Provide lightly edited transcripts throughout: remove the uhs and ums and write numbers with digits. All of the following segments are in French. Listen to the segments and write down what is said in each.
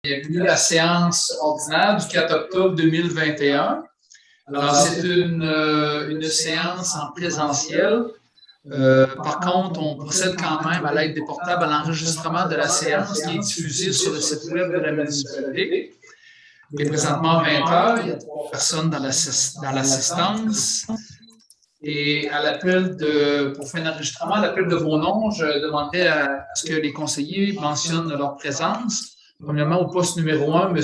Bienvenue à la séance ordinaire du 4 octobre 2021. Alors, c'est une séance en présentiel. Par contre, on procède quand même à l'aide des portables à l'enregistrement de la séance qui est diffusée sur le site web de la municipalité. Il est présentement 20 heures, il y a 3 personnes dans l'assistance. Et à l'appel pour faire un enregistrement, à l'appel de vos noms, je demanderais à ce que les conseillers mentionnent leur présence. Premièrement, au poste numéro 1, M.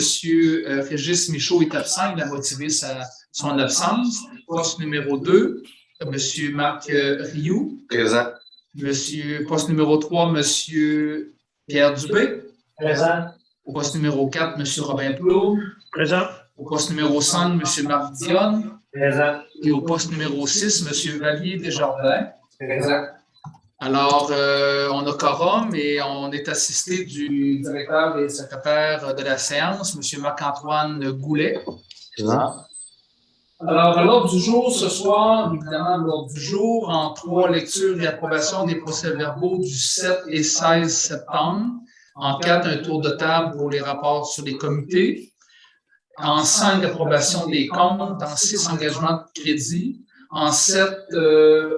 Régis Michaud est absent. Il a motivé son absence. Poste numéro 2, M. Marc Rioux. Présent. Poste numéro 3, M. Pierre Dubé. Présent. Au poste numéro 4, M. Robin Plot. Présent. Au poste numéro 5, M. Marc Dionne. Présent. Et au poste numéro 6, M. Valier Desjardins. Présent. Alors, on a quorum et on est assisté du directeur et secrétaire de la séance, M. Marc-Antoine Goulet. Présent. Alors, à l'ordre du jour, ce soir, évidemment, l'ordre du jour, en 3 lectures et approbation des procès-verbaux du 7 et 16 septembre. En 4, un tour de table pour les rapports sur les comités. En 5, approbation des comptes. En 6, engagement de crédit. En 7,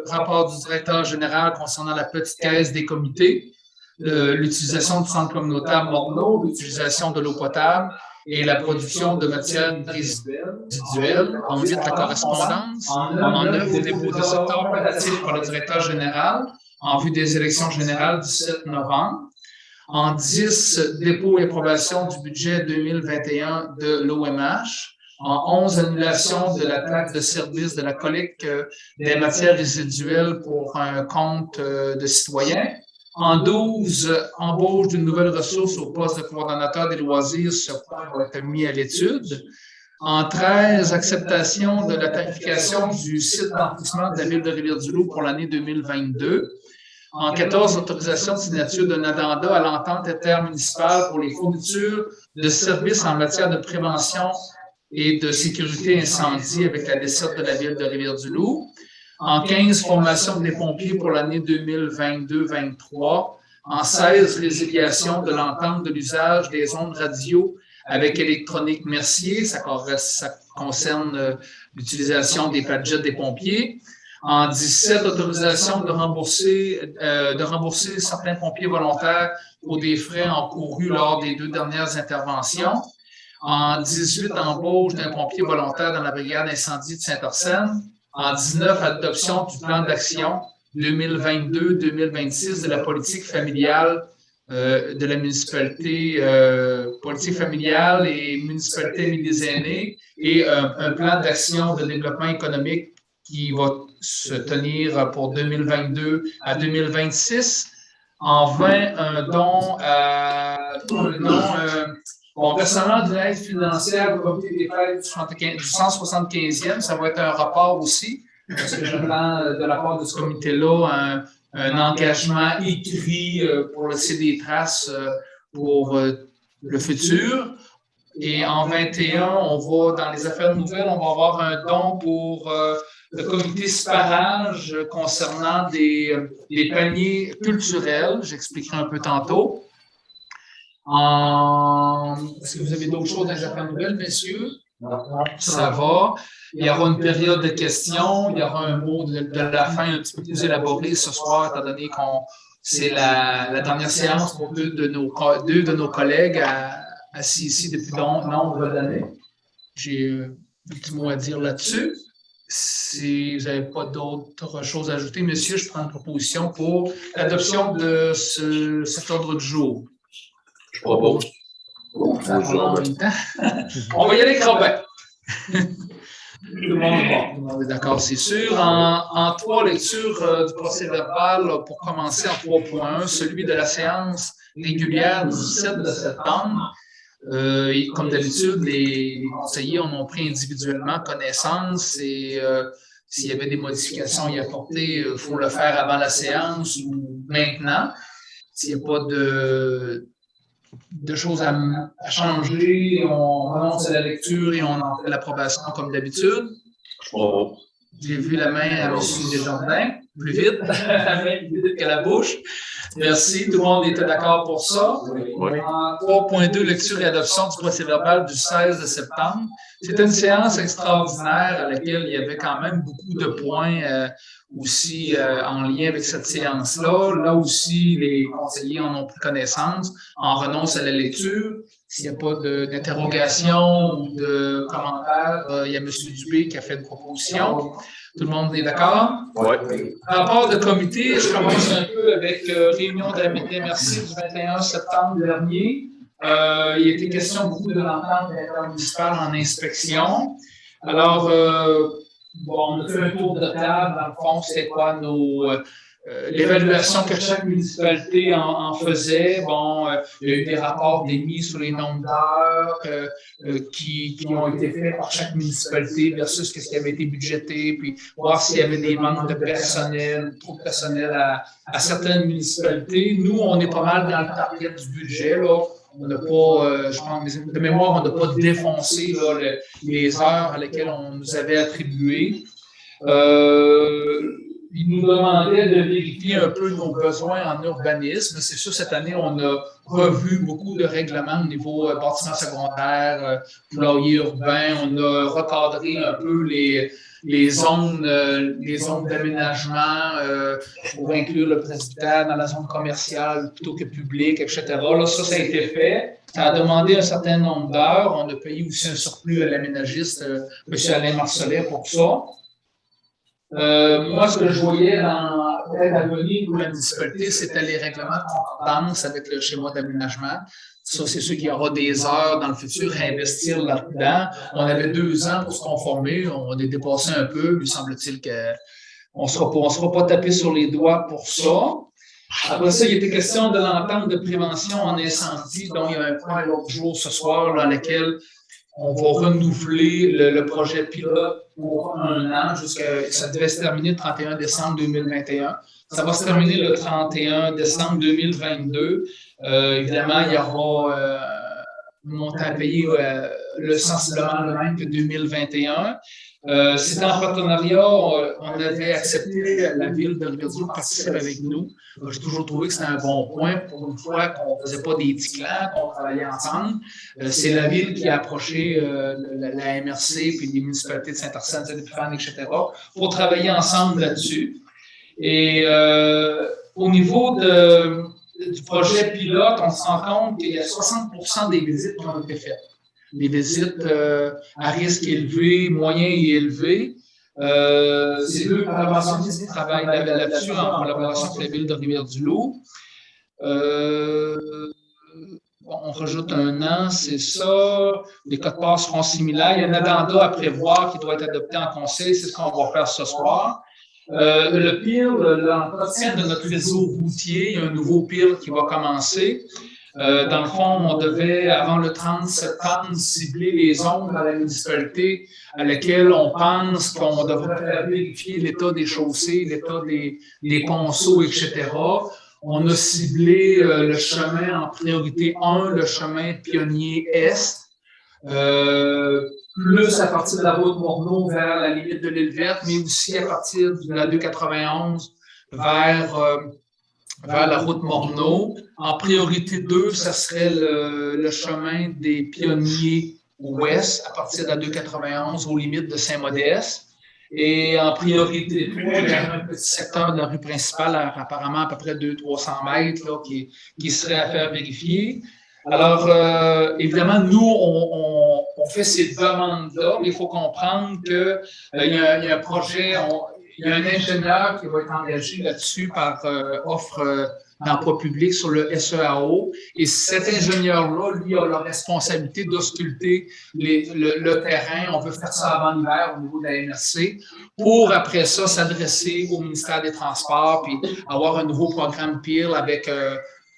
rapport du directeur général concernant la petite caisse des comités, l'utilisation du centre communautaire Morneau, l'utilisation de l'eau potable et la production de matières résiduelles. En 8, la correspondance. En 9, le dépôt de secteur relatif par le directeur général en vue des élections générales du 7 novembre. En 10, dépôt et approbation du budget 2021 de l'OMH. En 11, annulation de la taxe de service de la collecte des matières résiduelles pour un compte de citoyens. En 12, embauche d'une nouvelle ressource au poste de coordonnateur des loisirs. Ce point va être mis à l'étude. En 13, acceptation de la tarification du site d'enfouissement de la ville de Rivière-du-Loup pour l'année 2022. En 14, autorisation de signature d'un addenda à l'entente intermunicipale pour les fournitures de services en matière de prévention et de sécurité incendie avec la desserte de la ville de Rivière-du-Loup. En 15, formation des pompiers pour l'année 2022-23. En 16, résiliation de l'entente de l'usage des ondes radio avec Électronique Mercier. Ça concerne l'utilisation des padgets des pompiers. En 17, autorisation de rembourser certains pompiers volontaires pour des frais encourus lors des 2 dernières interventions. En 18, embauche d'un pompier volontaire dans la brigade incendie de Saint-Arsène. En 19, adoption du plan d'action 2022-2026 de la politique familiale de la municipalité, politique familiale et municipalité des aînés et un plan d'action de développement économique qui va se tenir pour 2022 à 2026. En 20, un don versement d'une aide financière au comité des fêtes du 175e, ça va être un rapport aussi, parce que j'attends de la part de ce comité-là un engagement écrit pour laisser des traces pour le futur. Et en 21, on va, dans les affaires nouvelles, on va avoir un don pour le comité Sparage concernant des paniers culturels. J'expliquerai un peu tantôt. Est-ce que vous avez d'autres choses dans les affaires nouvelles, messieurs? Ça va. Il y aura une période de questions. Il y aura un mot de la fin un petit peu plus élaboré ce soir, étant donné qu'on c'est la dernière séance pour deux de nos collègues assis ici depuis nombre d'années. J'ai un petit mot à dire là-dessus. Si vous n'avez pas d'autres choses à ajouter, messieurs, je prends une proposition pour l'adoption de cet ordre du jour. Je propose. En même temps. On va y aller avec Robin. Tout le monde est d'accord, c'est sûr. En 3 lectures du procès-verbal, pour commencer en 3.1, celui de la séance régulière du 7 de septembre. Et comme d'habitude, les conseillers en ont pris individuellement connaissance et s'il y avait des modifications à y apporter, il faut le faire avant la séance ou maintenant. S'il n'y a pas de choses à changer, on annonce la lecture et on en fait l'approbation comme d'habitude. Oh. J'ai vu la main à M. Desjardins. plus vite, la main plus vite que la bouche. Merci, tout le monde était d'accord pour ça. Oui. 3.2, lecture et adoption du procès-verbal du 16 septembre. C'était une séance extraordinaire à laquelle il y avait quand même beaucoup de points aussi en lien avec cette séance-là. Là aussi, les conseillers en ont pris connaissance, en renoncent à la lecture. S'il n'y a pas d'interrogation ou de commentaires, il y a M. Dubé qui a fait une proposition. Tout le monde est d'accord? Oui. Rapport de comité, je commence un peu avec réunion de la MRC du 21 septembre dernier. Il a été question beaucoup de l'entente intermunicipale en inspection. Alors, on a fait un tour de table. Dans le fond, c'était quoi l'évaluation que chaque municipalité en faisait. Il y a eu des rapports d'émis sur les nombres d'heures qui ont été faits par chaque municipalité versus ce qui avait été budgété, puis voir s'il y avait des manques de personnel, trop de personnel à certaines municipalités. Nous, on est pas mal dans le target du budget, là. On n'a pas, je pense, de mémoire, on n'a pas défoncé là, les heures à lesquelles on nous avait attribuées. Il nous demandait de vérifier un peu nos besoins en urbanisme. C'est sûr, cette année, on a revu beaucoup de règlements au niveau bâtiments secondaires, poulailler urbain. On a recadré un peu les zones d'aménagement pour inclure le président dans la zone commerciale plutôt que publique, etc. Là, ça a été fait. Ça a demandé un certain nombre d'heures. On a payé aussi un surplus à l'aménagiste, M. Alain Marcellet, pour ça. Moi, ce que je voyais peut-être à venir pour la municipalité, c'était les règlements de concordance avec le schéma d'aménagement. Ça, c'est sûr qu'il y aura des heures dans le futur à investir là-dedans. On avait 2 ans pour se conformer. On est dépassé un peu. Il semble-t-il qu'on ne sera pas tapé sur les doigts pour ça. Après ça, il était question de l'entente de prévention en incendie, dont il y a un point l'autre jour ce soir dans lequel on va renouveler le projet pilote pour 1 an. Ça devait se terminer le 31 décembre 2021. Ça va se terminer le 31 décembre 2022. Évidemment, il y aura un montant à payer sensiblement le même que 2021. C'était en partenariat, on avait accepté la ville de Rivière-du-Loup participer avec nous. J'ai toujours trouvé que c'était un bon point pour une fois qu'on ne faisait pas des petits clans, qu'on travaillait ensemble. C'est la ville qui a approché la MRC puis les municipalités de Saint-Arsène, Saint-Épiphane, etc. pour travailler ensemble là-dessus. Et au niveau du projet pilote, on se rend compte qu'il y a 60% des visites qui ont été faites. Des visites à risque élevé, moyen et élevé. C'est 2 collaborationnistes qui travaillent là-dessus en collaboration avec la ville de Rivière-du-Loup. On rajoute 1 an, c'est ça. Les codes-parts seront similaires. Il y a un addenda à prévoir qui doit être adopté en conseil. C'est ce qu'on va faire ce soir. Le PIL, l'entretien de notre réseau routier, il y a un nouveau PIL qui va commencer. Dans le fond, on devait, avant le 30 septembre, cibler les zones dans la municipalité à laquelle on pense qu'on devrait vérifier l'état des chaussées, l'état des ponceaux, etc. On a ciblé le chemin en priorité 1, le chemin pionnier Est, plus à partir de la route Morneau vers la limite de l'île Verte, mais aussi à partir de la 291 vers la route Morneau. En priorité 2, ça serait le chemin des Pionniers ouest, à partir de la 291 aux limites de Saint-Modeste. Et en priorité 3, il y a un petit secteur de la rue principale, apparemment à peu près 200-300 mètres, là, qui serait à faire vérifier. Alors, évidemment, nous, on fait ces demandes-là, mais il faut comprendre qu'il y a un projet, il y a un ingénieur qui va être engagé là-dessus par offre d'emploi public sur le SEAO. Et cet ingénieur-là, lui, a la responsabilité d'ausculter le terrain. On veut faire ça avant l'hiver au niveau de la MRC pour, après ça, s'adresser au ministère des Transports puis avoir un nouveau programme PIL avec...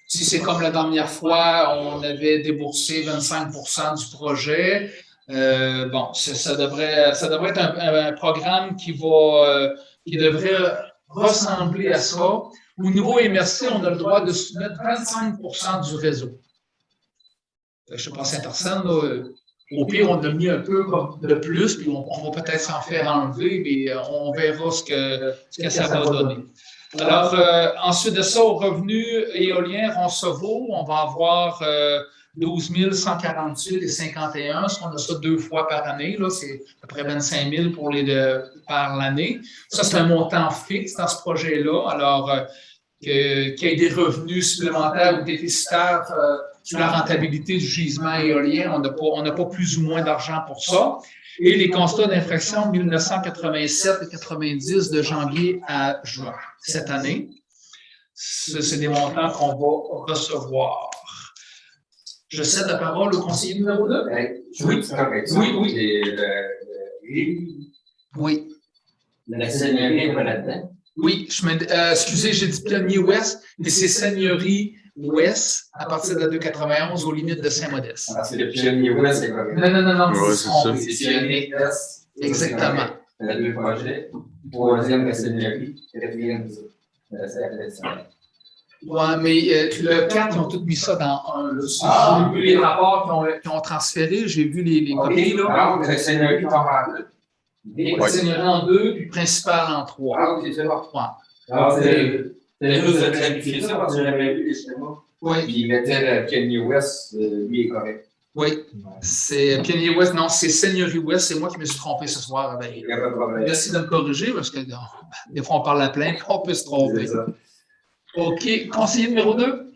si c'est comme la dernière fois, on avait déboursé 25% du projet. Ça devrait être un programme qui devrait ressembler à ça. Au niveau MRC, on a le droit de soumettre 25% du réseau. Je ne sais pas, Saint-Arsène, Au pire, on a mis un peu de plus, puis on va peut-être s'en faire enlever, mais on verra ce que ça va donner. Alors, ensuite de ça, au revenu éolien Roncevaux, on va avoir 12 148 et 51. On a ça 2 fois par année. C'est à peu près 25 000 pour les deux par l'année. Ça, c'est un montant fixe dans ce projet-là. Alors, qu'il y ait des revenus supplémentaires ou déficitaires sur la rentabilité du gisement éolien, on n'a pas plus ou moins d'argent pour ça. Et les constats d'infraction 1987 et 90 de janvier à juin cette année. C'est des montants qu'on va recevoir. Je cède la parole au conseiller numéro 2. Oui, oui. La seigneurie n'est pas là-dedans. Oui, excusez, j'ai dit Pionnier Ouest, mais c'est Seigneurie Ouest à partir de la 291 aux limites de Saint-Modeste. Parce que le Pionnier Ouest, c'est quoi? Non, Ouais, c'est ça. C'est Pionnier Est. Exactement. Il y a 2 projets. Troisième, la seigneurie. Quatrième, Oui, mais le 4, ils ont tous mis ça dans un. J'ai vu les rapports qui ont transféré, j'ai vu les copies. Alors, la seigneurie tombe en 2. La seigneurie en 2, puis principal en 3. Ah, ok, c'est bon. Ouais. Alors, c'est juste de clarifier ça parce que j'avais vu les schémas. Oui. Puis il mettait le Pionnier Ouest, lui est correct. Oui. C'est Pionnier Ouest, non, c'est Seigneurie Ouest, c'est moi qui me suis trompé ce soir. Il n'y a pas de problème. Merci de me corriger parce que des fois on parle à plein, on peut se tromper. OK. Conseiller numéro 2?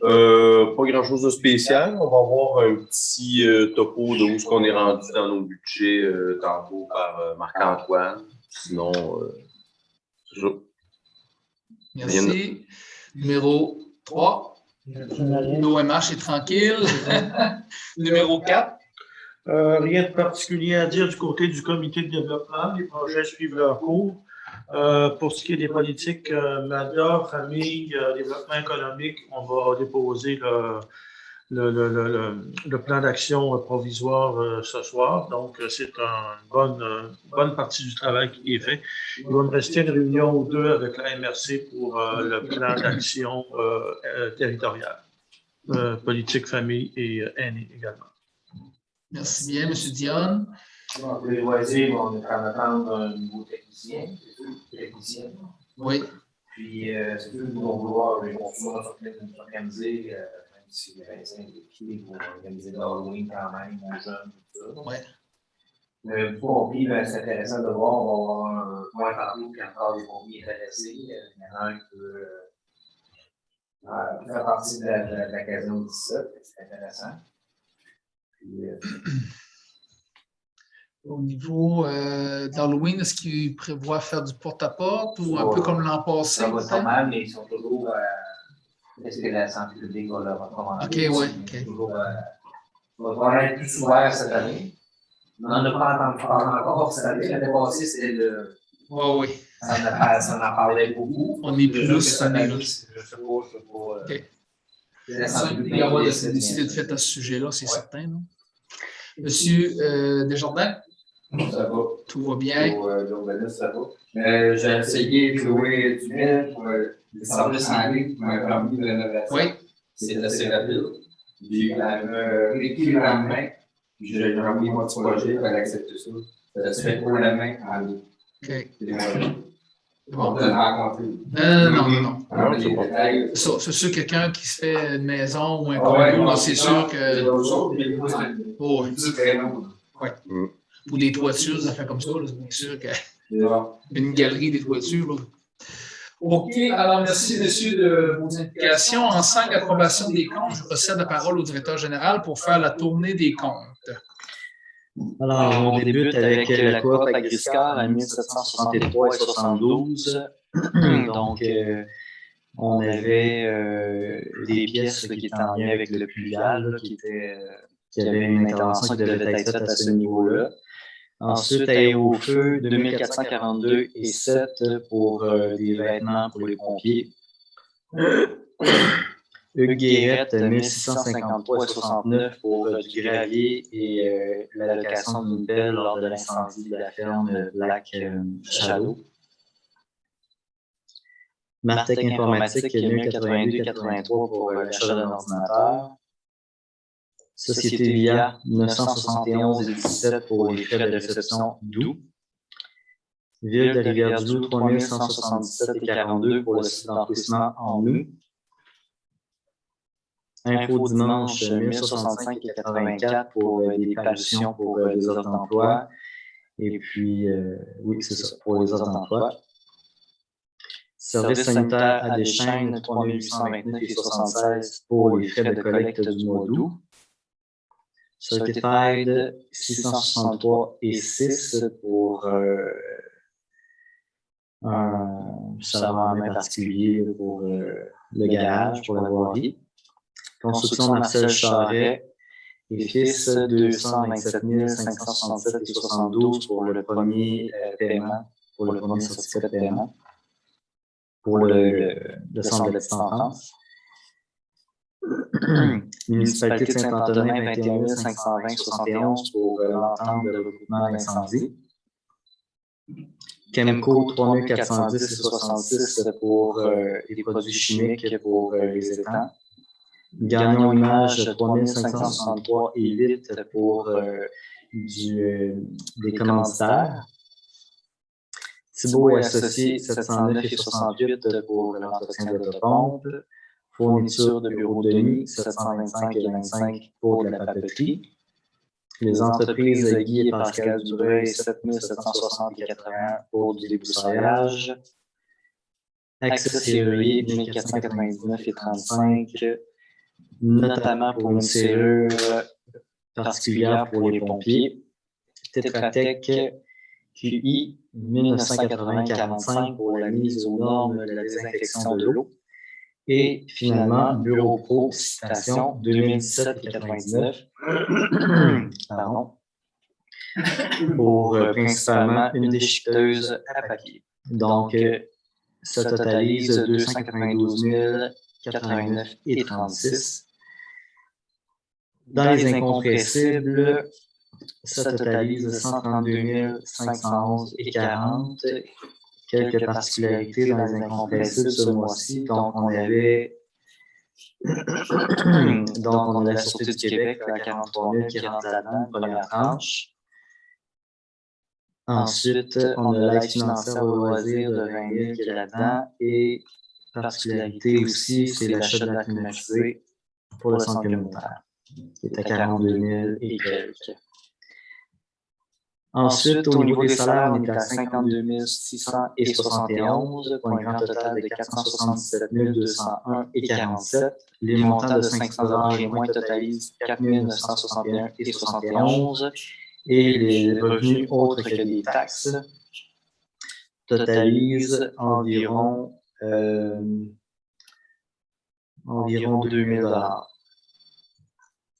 Pas grand-chose de spécial. On va avoir un petit topo de où est-ce qu'on est rendu dans nos budgets tantôt par Marc-Antoine. Sinon, c'est ça. Merci. Numéro 3. L'OMH est tranquille. Numéro 4. Rien de particulier à dire du côté du comité de développement. Les projets suivent leur cours. Pour ce qui est des politiques MADA, famille, développement économique, on va déposer le plan d'action provisoire ce soir. Donc, c'est une bonne partie du travail qui est fait. Il va me rester une réunion ou deux avec la MRC pour le plan d'action territorial, politique, famille et aînés également. Merci bien, M. Dionne. Pour les loisirs, on est en train d'attendre un nouveau technicien. Oui. Puis, c'est sûr qu'ils vont vouloir les consommants s'organiser, même si les 25 pieds pour organiser l'Halloween quand même, aux jeunes, tout ça. Oui. Le pompier, c'est intéressant de voir. On va avoir un point tantôt qui encore des pompiers intéressés. Il y en a un qui peut faire partie de la caserne 17, c'est intéressant. Puis, au niveau d'Halloween, est-ce qu'ils prévoient faire du porte-à-porte ou un peu comme l'an passé? Ça va pas mal, mais ils sont toujours. Est-ce que la santé publique va leur recommander? OK, oui. On va être plus ouvert cette année. On n'en a pas encore cette année. L'année passée, c'était le. Oui. Ça en parlait beaucoup. On est plus cette année. Je sais pas. OK. Il va y avoir des publicités de fait à ce sujet-là, c'est certain. Non? Monsieur Desjardins? Ça va. Tout va bien. Pour l'urbanisme, ça va. J'ai essayé de louer du bien pour les services en ligne pour un permis de rénovation. Oui. C'est assez rapide. J'ai écrit le lendemain, puis j'ai envoyé mon petit projet, elle a accepté ça. Ça se fait pour la main en ligne. OK. On peut rencontrer. Non. c'est bon. C'est sûr, quelqu'un qui se fait une maison ou un condo, c'est sûr que. Oh, oui. Ou des toitures, ça fait comme ça, c'est bien sûr que. Une galerie des toitures. Là. OK, alors merci, messieurs, de vos indications. En 5, approbation des comptes, je procède la parole au directeur général pour faire la tournée des comptes. Alors, on débute avec la coop Agriscar à 1763 et 72. Donc, on avait des pièces qui étaient en lien avec le pluvial, qui avait une intervention qui devait être faite à ce niveau-là. Ensuite, à au feu, 2442 et 7 pour des vêtements pour les pompiers. Hugues Guérette, 1653 et 69 pour du gravier et l'allocation d'une pelle lors de l'incendie de la ferme Lac-Chalot. Martec Informatique, 1082 et 83 pour l'achat d'un ordinateur. Société Via, 971,17 pour les frais de réception d'eau. Ville de Rivière-du-Loup, 3177,42 pour le site d'emplissement en eau. Info dimanche, 1065,84 pour des parutions pour des offres d'emploi. Et puis, oui, c'est ça, pour les offres d'emploi. Service sanitaire à Deschênes, 3829,76 pour les frais de collecte du mois d'août. Certified, 663,6 pour un serveur en main particulier pour le garage, pour la voirie. Construction Marcel Charret et fils, 227 567,72 pour le premier paiement, pour le premier certificat de paiement, pour le centre de la petite enfance. Municipalité de Saint-Antonin, 21 520,71 pour l'entente de regroupement d'incendie. Chemco, 3410,66 pour les produits chimiques pour les étangs. Gagnon Image, 3563,8 pour des commanditaires. Thibault et Associés, 709,68 pour l'entretien d'autopompe. Fourniture de bureaux de nuit, 725,25 pour de la papeterie. Les entreprises Guy et Pascal Dubreuil, 7760,81 pour du débroussaillage. Accès serrurier, 1499,35, notamment pour une serrure particulière pour les pompiers. Tetratec QI, 1980,45 pour la mise aux normes de la désinfection de l'eau. Et finalement, Bureau Pro, citation, 2017,99. Pardon. Pour principalement une déchiqueteuse à papier. Donc, ça totalise 292 089,36. Dans les incompressibles, ça totalise 132 511,40. Quelques particularités dans les incompressibles ce mois-ci. Donc, on avait la Sûreté du Québec, la 43 000 qui rentre là-dedans, première tranche. Ensuite, on a l'aide financière au loisir de 20 000 qui est là-dedans. Et particularité aussi, c'est l'achat de la climatisée pour le centre communautaire, qui est à 42 000 et quelques. Ensuite, au niveau des salaires, on est à 52 671 pour un grand total de 477 201,47. Les montants de 500 $ et moins totalisent 4 961,71. Et les revenus autres que des taxes totalisent environ 2 000 $.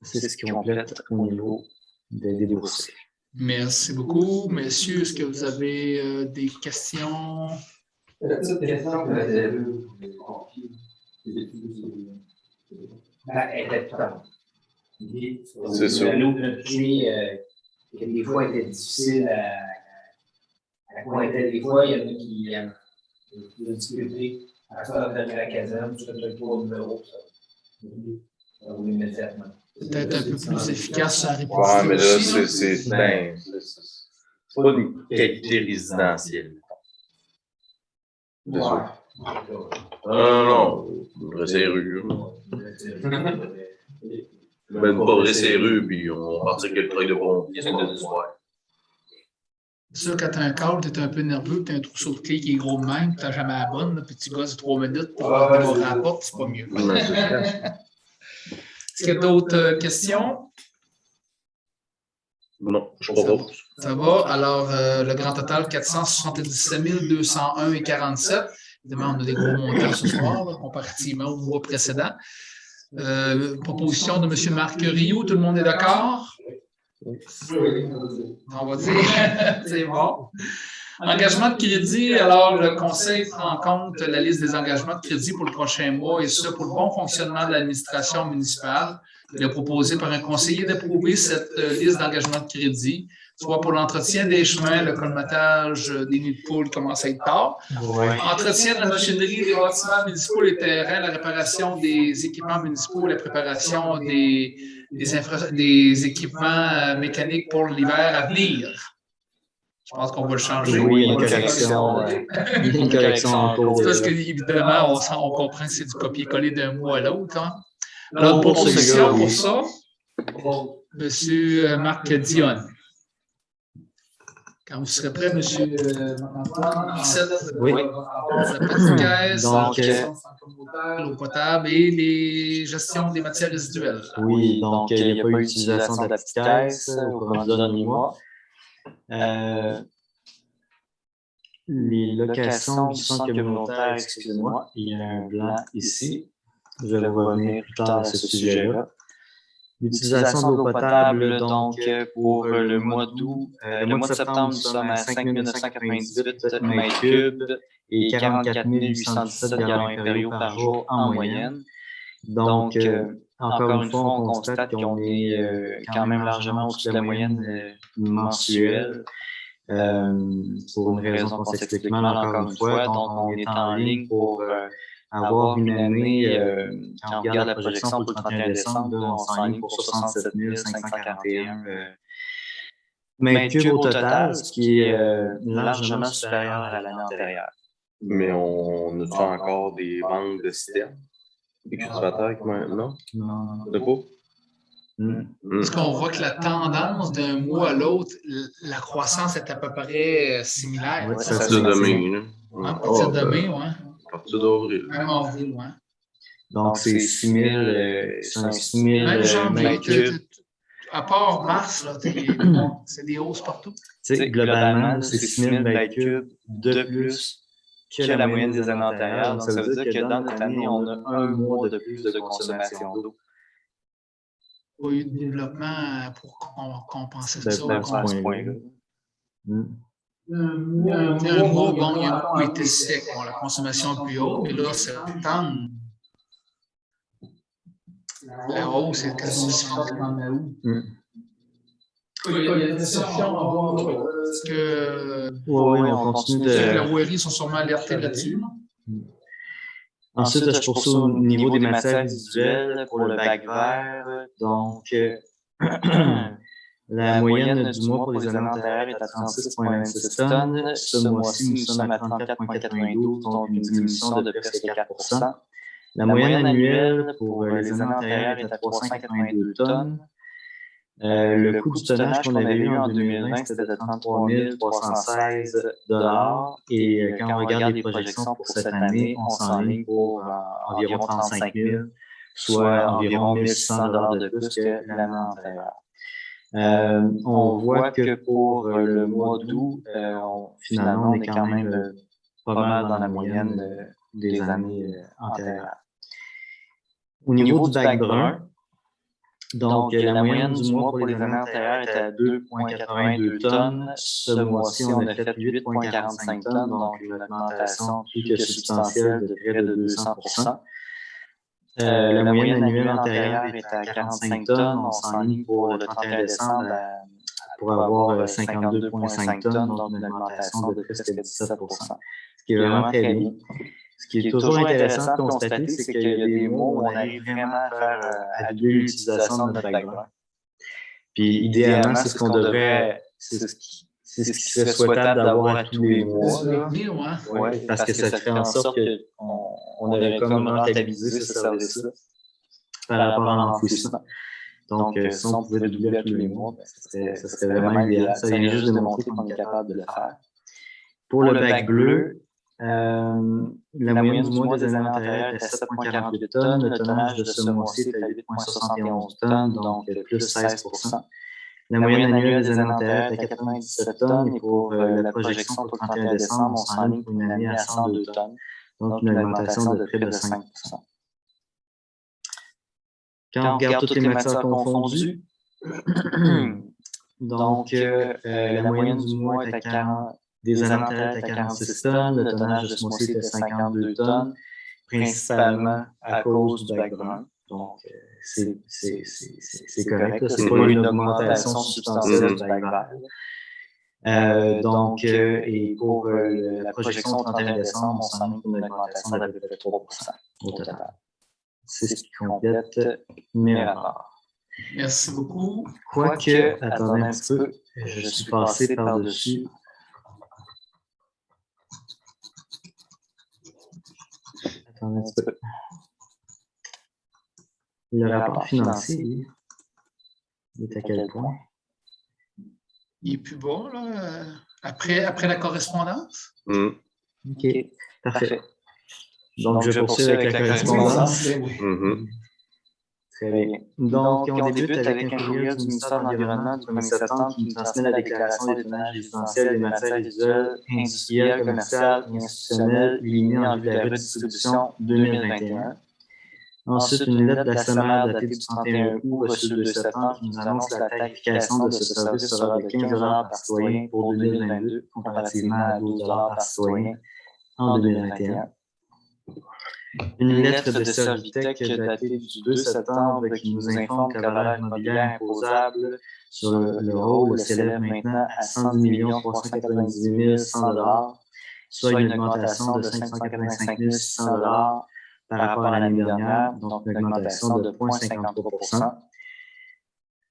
C'est ce qui complète au niveau des déboursés. Merci beaucoup. Messieurs, est-ce que vous avez des questions? La petite question que vous avez eue, elle était totalement. C'est sûr. Le prix, des fois, était difficile à pointer. Des fois, il y en a qui ont des difficultés à faire de la caserne, tu fais le tour au numéro, ça vous immédiatement. Peut-être un peu plus efficace à répondre. Ouais, mais là, c'est pas des qualités résidentielles. Ouais. Non, une vraie serrure. Ben, une pas vraie serrure, puis on va partir avec le truc de pompier, c'est de soir. C'est sûr, quand tu as un câble, tu es un peu nerveux, tu as un trousseau de clés qui est gros de même, tu n'as jamais la bonne, puis tu gosses 3 minutes pour démarrer la porte, c'est pas mieux. Est-ce qu'il y a d'autres questions? Non, je propose. Ça va. Alors, le grand total, 477 201,47. Évidemment, on a des gros montants ce soir, là, comparativement au mois précédent. Proposition de M. Marc Rioux, tout le monde est d'accord? On va dire, c'est bon. Engagement de crédit, alors le Conseil prend en compte la liste des engagements de crédit pour le prochain mois et ce, pour le bon fonctionnement de l'administration municipale. Il a proposé par un conseiller d'approuver cette liste d'engagements de crédit, soit pour l'entretien des chemins, le colmatage des nids de poules commence à être tard, entretien de la machinerie, des bâtiments municipaux, les terrains, la réparation des équipements municipaux, la préparation des des équipements mécaniques pour l'hiver à venir. Je pense qu'on va le changer. Oui, il y a une correction. Il y a une correction en cours. C'est parce qu'évidemment, on comprend que c'est du copier-coller d'un mot à l'autre. Hein. Alors, proposition pour ça, M. Marc Dionne. Quand vous serez prêt, M. Marc-Antoine, 17, Oui. la petite caisse, Donc, l'eau potable et les gestions des matières résiduelles. Oui, donc il n'y a pas eu d'utilisation de la petite caisse au cours du dernier mois. Les locations du centre communautaire, excusez-moi, il y a un blanc ici. Je vais revenir plus tard à ce sujet-là. L'utilisation de l'eau potable, donc, pour le mois d'août, le mois de septembre, nous sommes à 5 998 mètres cubes et 44 817 gallons impériaux par jour en moyenne. Donc, encore une fois, on constate qu'on est quand même largement au-dessus de la moyenne mensuelle. Pour une raison qu'on s'explique mal encore une fois. Donc, on est en ligne pour avoir une année, quand on regarde la projection pour le 31 décembre, là, on s'enligne pour 67 541 mètres cubes au total, ce qui est largement supérieur à l'année antérieure. Mais on a-tu encore des banques de citernes? Des cultivateurs qui non? Non. De quoi? Est-ce qu'on voit que la tendance d'un mois à l'autre, la croissance est à peu près similaire? Ouais, À partir de mai, là. À partir de mai, oui. À partir d'avril. Même avril, oui. Donc, c'est 6 000 Même janvier, mètres cubes. à part mars, là, c'est des hausses partout. Globalement, c'est 6 000 mètres cubes de plus que la moyenne des années antérieures. Donc, ça veut dire que dans notre année, on a un mois de plus de consommation d'eau. Il y a eu de développement pour compenser ça. À ce point-là. Un mois, bon, il y a un coup qui était sec, bon, la consommation est plus haute, mais là, septembre, la hausse est quasi suffisante. Il y a des déceptions à voir. Est-ce que on continue de. la Wary sont sûrement alertés là-dessus? Ensuite, je poursuis au niveau des matières résiduelles pour le bac vert. Donc, la moyenne du mois pour les années antérieures est à 36,26 tonnes. Ce mois-ci, nous sommes à 34,92, donc une diminution de presque 4 %. La moyenne annuelle pour les années antérieures est à 382 tonnes. Le coût du tonnage qu'on avait eu en 2020, c'était de 33 316 $. Et quand on regarde les projections pour cette année, on s'enligne pour environ 35 000, soit environ 1 600 $ de plus que l'année antérieure. On voit que pour le mois d'août, finalement, on est quand même pas mal dans la moyenne des années antérieures. Au niveau du bac brun, donc, la moyenne du mois pour les années antérieures est à 2,82 tonnes. Ce mois-ci, on a fait 8,45 tonnes, donc une augmentation plus que substantielle de près de 200 %. La moyenne annuelle antérieure est à 45 tonnes. On s'enligne pour le 31 décembre pour avoir 52,5 tonnes, donc une augmentation de presque 17 %, ce qui est vraiment très bien. Ce qui est toujours intéressant de constater, c'est qu'il y a des mois où on arrive vraiment à doubler l'utilisation de notre bac brun. Puis idéalement, c'est ce qu'on devrait, c'est ce qui serait souhaitable d'avoir à tous les mois. Oui, parce que ça ferait en sorte qu'on aurait comme rentabilisé ce service-là par rapport à l'enfouissement. Donc, si on pouvait doubler à tous les mois, ça serait vraiment idéal. Ça vient juste de montrer qu'on est capable de le faire. Pour le bac bleu, la moyenne du mois des années antérieures est à 7,48 tonnes. Le tonnage de ce mois-ci est à 8,71 tonnes, donc plus 16 %. La moyenne annuelle des années antérieures est à 97 tonnes. Et pour la projection pour le 31 décembre, on s'enligne pour une année à 102 tonnes, donc une augmentation de près de 5 %. Quand on regarde toutes les matières confondues, donc la moyenne du mois est à 40. Des années antérieures est à 46 tonnes, le tonnage de ce mois-ci est à 52 tonnes, principalement à cause du bac brun. Donc, c'est correct. Ce n'est pas une augmentation substantielle du bac vert. Donc, et pour la projection au 31 décembre, on s'enligne pour une augmentation d'à peu près 3 % au total. C'est ce qui complète mes rapports. Merci beaucoup. Quoique, attendez un petit peu, je suis passé par-dessus. Attendez un petit peu. Le rapport financier, lui, il est à quel point? Il est plus bas, là, après la correspondance. OK, parfait. Donc, je poursuis avec la correspondance. Oui. Très bien. Donc, on débute avec un courriel du ministère de l'Environnement du 1er septembre qui nous transmet la déclaration des tonnages résidentiels des matières résiduelles, industrielles, commerciales et institutionnelles éliminés en vue de la redistribution 2021. Ensuite, une lettre de la SEMAR datée du 31 août reçue le 2 septembre qui nous annonce la tarification de ce service sera de 15 $ par citoyen pour 2022, comparativement à 12 $ par citoyen en 2021. Une lettre de Servitec datée du 2 septembre qui nous informe que la valeur immobilière imposable sur le rôle s'élève maintenant à 110 398 100 $, soit une augmentation de 585 600 $ par rapport à l'année dernière, donc une augmentation de 0,53 %.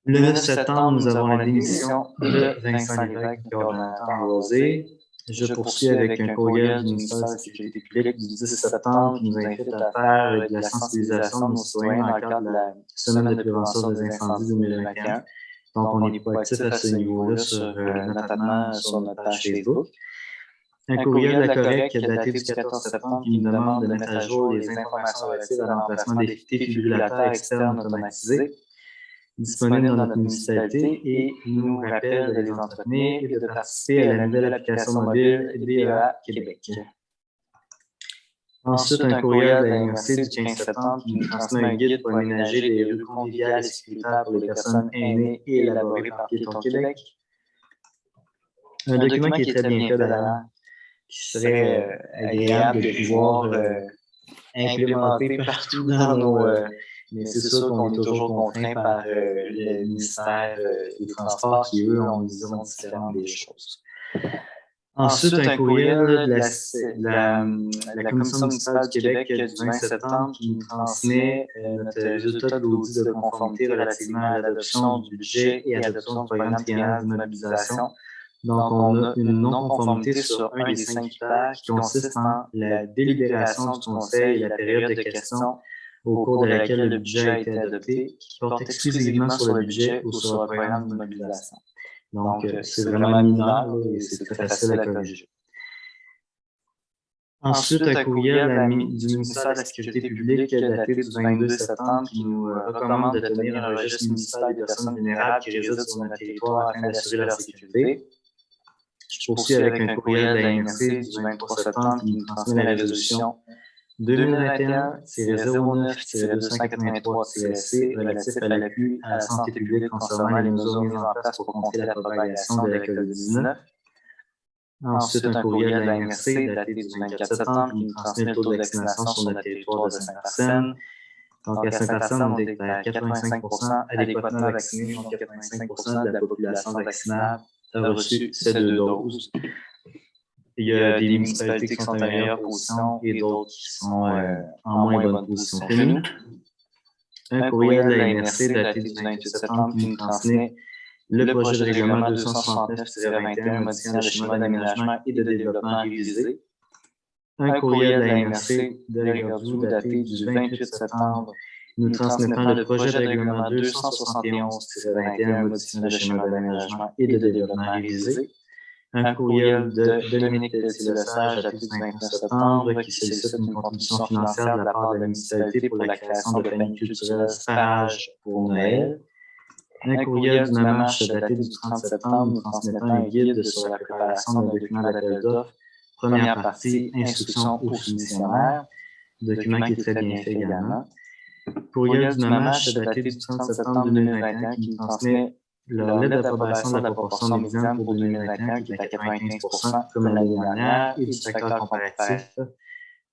Le 9 septembre, nous avons la démission de Vincent Lévesque, coordonnateur en Rosé. Je poursuis avec un courriel du ministère de la Sécurité publique du 10 septembre qui nous invite à faire de la sensibilisation de nos citoyens dans le cadre de la Semaine de prévention des incendies 2021. Donc, on est proactif à ce niveau-là, notamment sur notre page Facebook. Un courriel de la Correc daté du 14 septembre qui nous demande de mettre à jour les informations relatives à l'emplacement des défibrillateurs externes automatisés disponibles dans notre municipalité et nous rappelle de les entretenir et de participer à la nouvelle application mobile DEA Québec. Ensuite, un courriel de la MRC du 15 septembre qui nous transmet un guide pour aménager les rues conviviales et sécuritaires pour les personnes aînées et élaboré par Piéton Québec. Un document qui est très bien fait d'ailleurs, qui serait agréable de pouvoir implémenter partout dans nos... mais c'est sûr qu'on est toujours contraint par le ministère des Transports qui, eux, ont une vision différente des choses. Ensuite, un courriel de la Commission municipale du Québec du 20 septembre qui nous transmet notre résultat de l'audit de conformité relativement à l'adoption du budget et à l'adoption du programme triennal de mobilisation. Donc, on a une non-conformité sur un des 5 critères qui consiste en la délibération du Conseil et la période de questions au cours de laquelle le budget a été adopté, qui porte exclusivement sur le budget ou sur le programme de mobilisation. Donc, c'est vraiment mineur et c'est très facile à corriger. Ensuite, un courriel du ministère de la Sécurité publique daté du 22 septembre qui nous recommande de tenir un registre municipal des personnes vulnérables qui résident sur notre territoire afin d'assurer leur sécurité. Je poursuis avec un courriel de la MRC du 23 septembre qui nous transmet la résolution 2021-09-283-CSC relatif à l'appui à la santé publique concernant les mesures mises en place pour contrer la propagation de la COVID-19. Ensuite, un courriel de la MRC daté du 24 septembre qui nous transmet le taux de vaccination sur notre territoire de Saint-Arsène. Donc, à Saint-Arsène, on est à 85 % adéquatement vaccinés, donc 85 % de la population vaccinable a reçu ces 2 doses. Il y a des municipalités qui sont en meilleure position et d'autres qui sont en moins bonne position que nous. Un courriel de la MRC daté du 28 septembre qui nous transmet le projet de règlement 269-21 modifiant le schéma d'aménagement et de développement révisé. Un courriel de la MRC de Rivière-du-Loup daté du 28 septembre nous transmettant le projet de règlement 271-21 modifiant le schéma d'aménagement et de développement révisé. Un courriel de Dominique Pelletier-Lesage daté du 29 septembre qui sollicite une contribution financière de la part de la municipalité pour la création de familles culturelles Sparage pour Noël. Un courriel du MAMACH daté du 30 septembre nous transmettant un guide sur la préparation d'un document d'appel d'offres. Première partie, instruction aux soumissionnaires, document qui est très bien fait également. Courriel du MAMACH daté du 30 septembre 2021 qui nous transmet leur lettre d'approbation de la proportion médiane pour 2021 qui est à 95 % comme l'année dernière et du facteur comparatif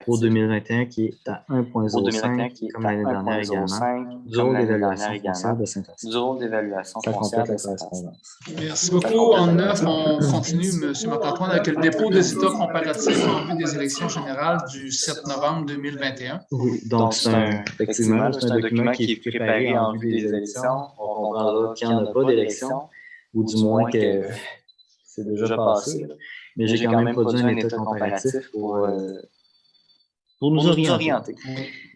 pour 2021 qui est à 1,05 comme l'année dernière également, du rôle d'évaluation foncière de Saint-Hyacinthe. Du rôle d'évaluation Ça foncière complète de la correspondance. Merci beaucoup. En 9, on continue, M. Marc-Antoine, avec le dépôt des états comparatifs en vue des élections générales du 7 novembre 2021. Oui, donc effectivement, c'est un document qui est préparé en vue des élections. On comprendra qu'il n'y en a pas d'élection, ou du moins que c'est déjà passé. Mais j'ai quand même produit un état comparatif pour nous orienter.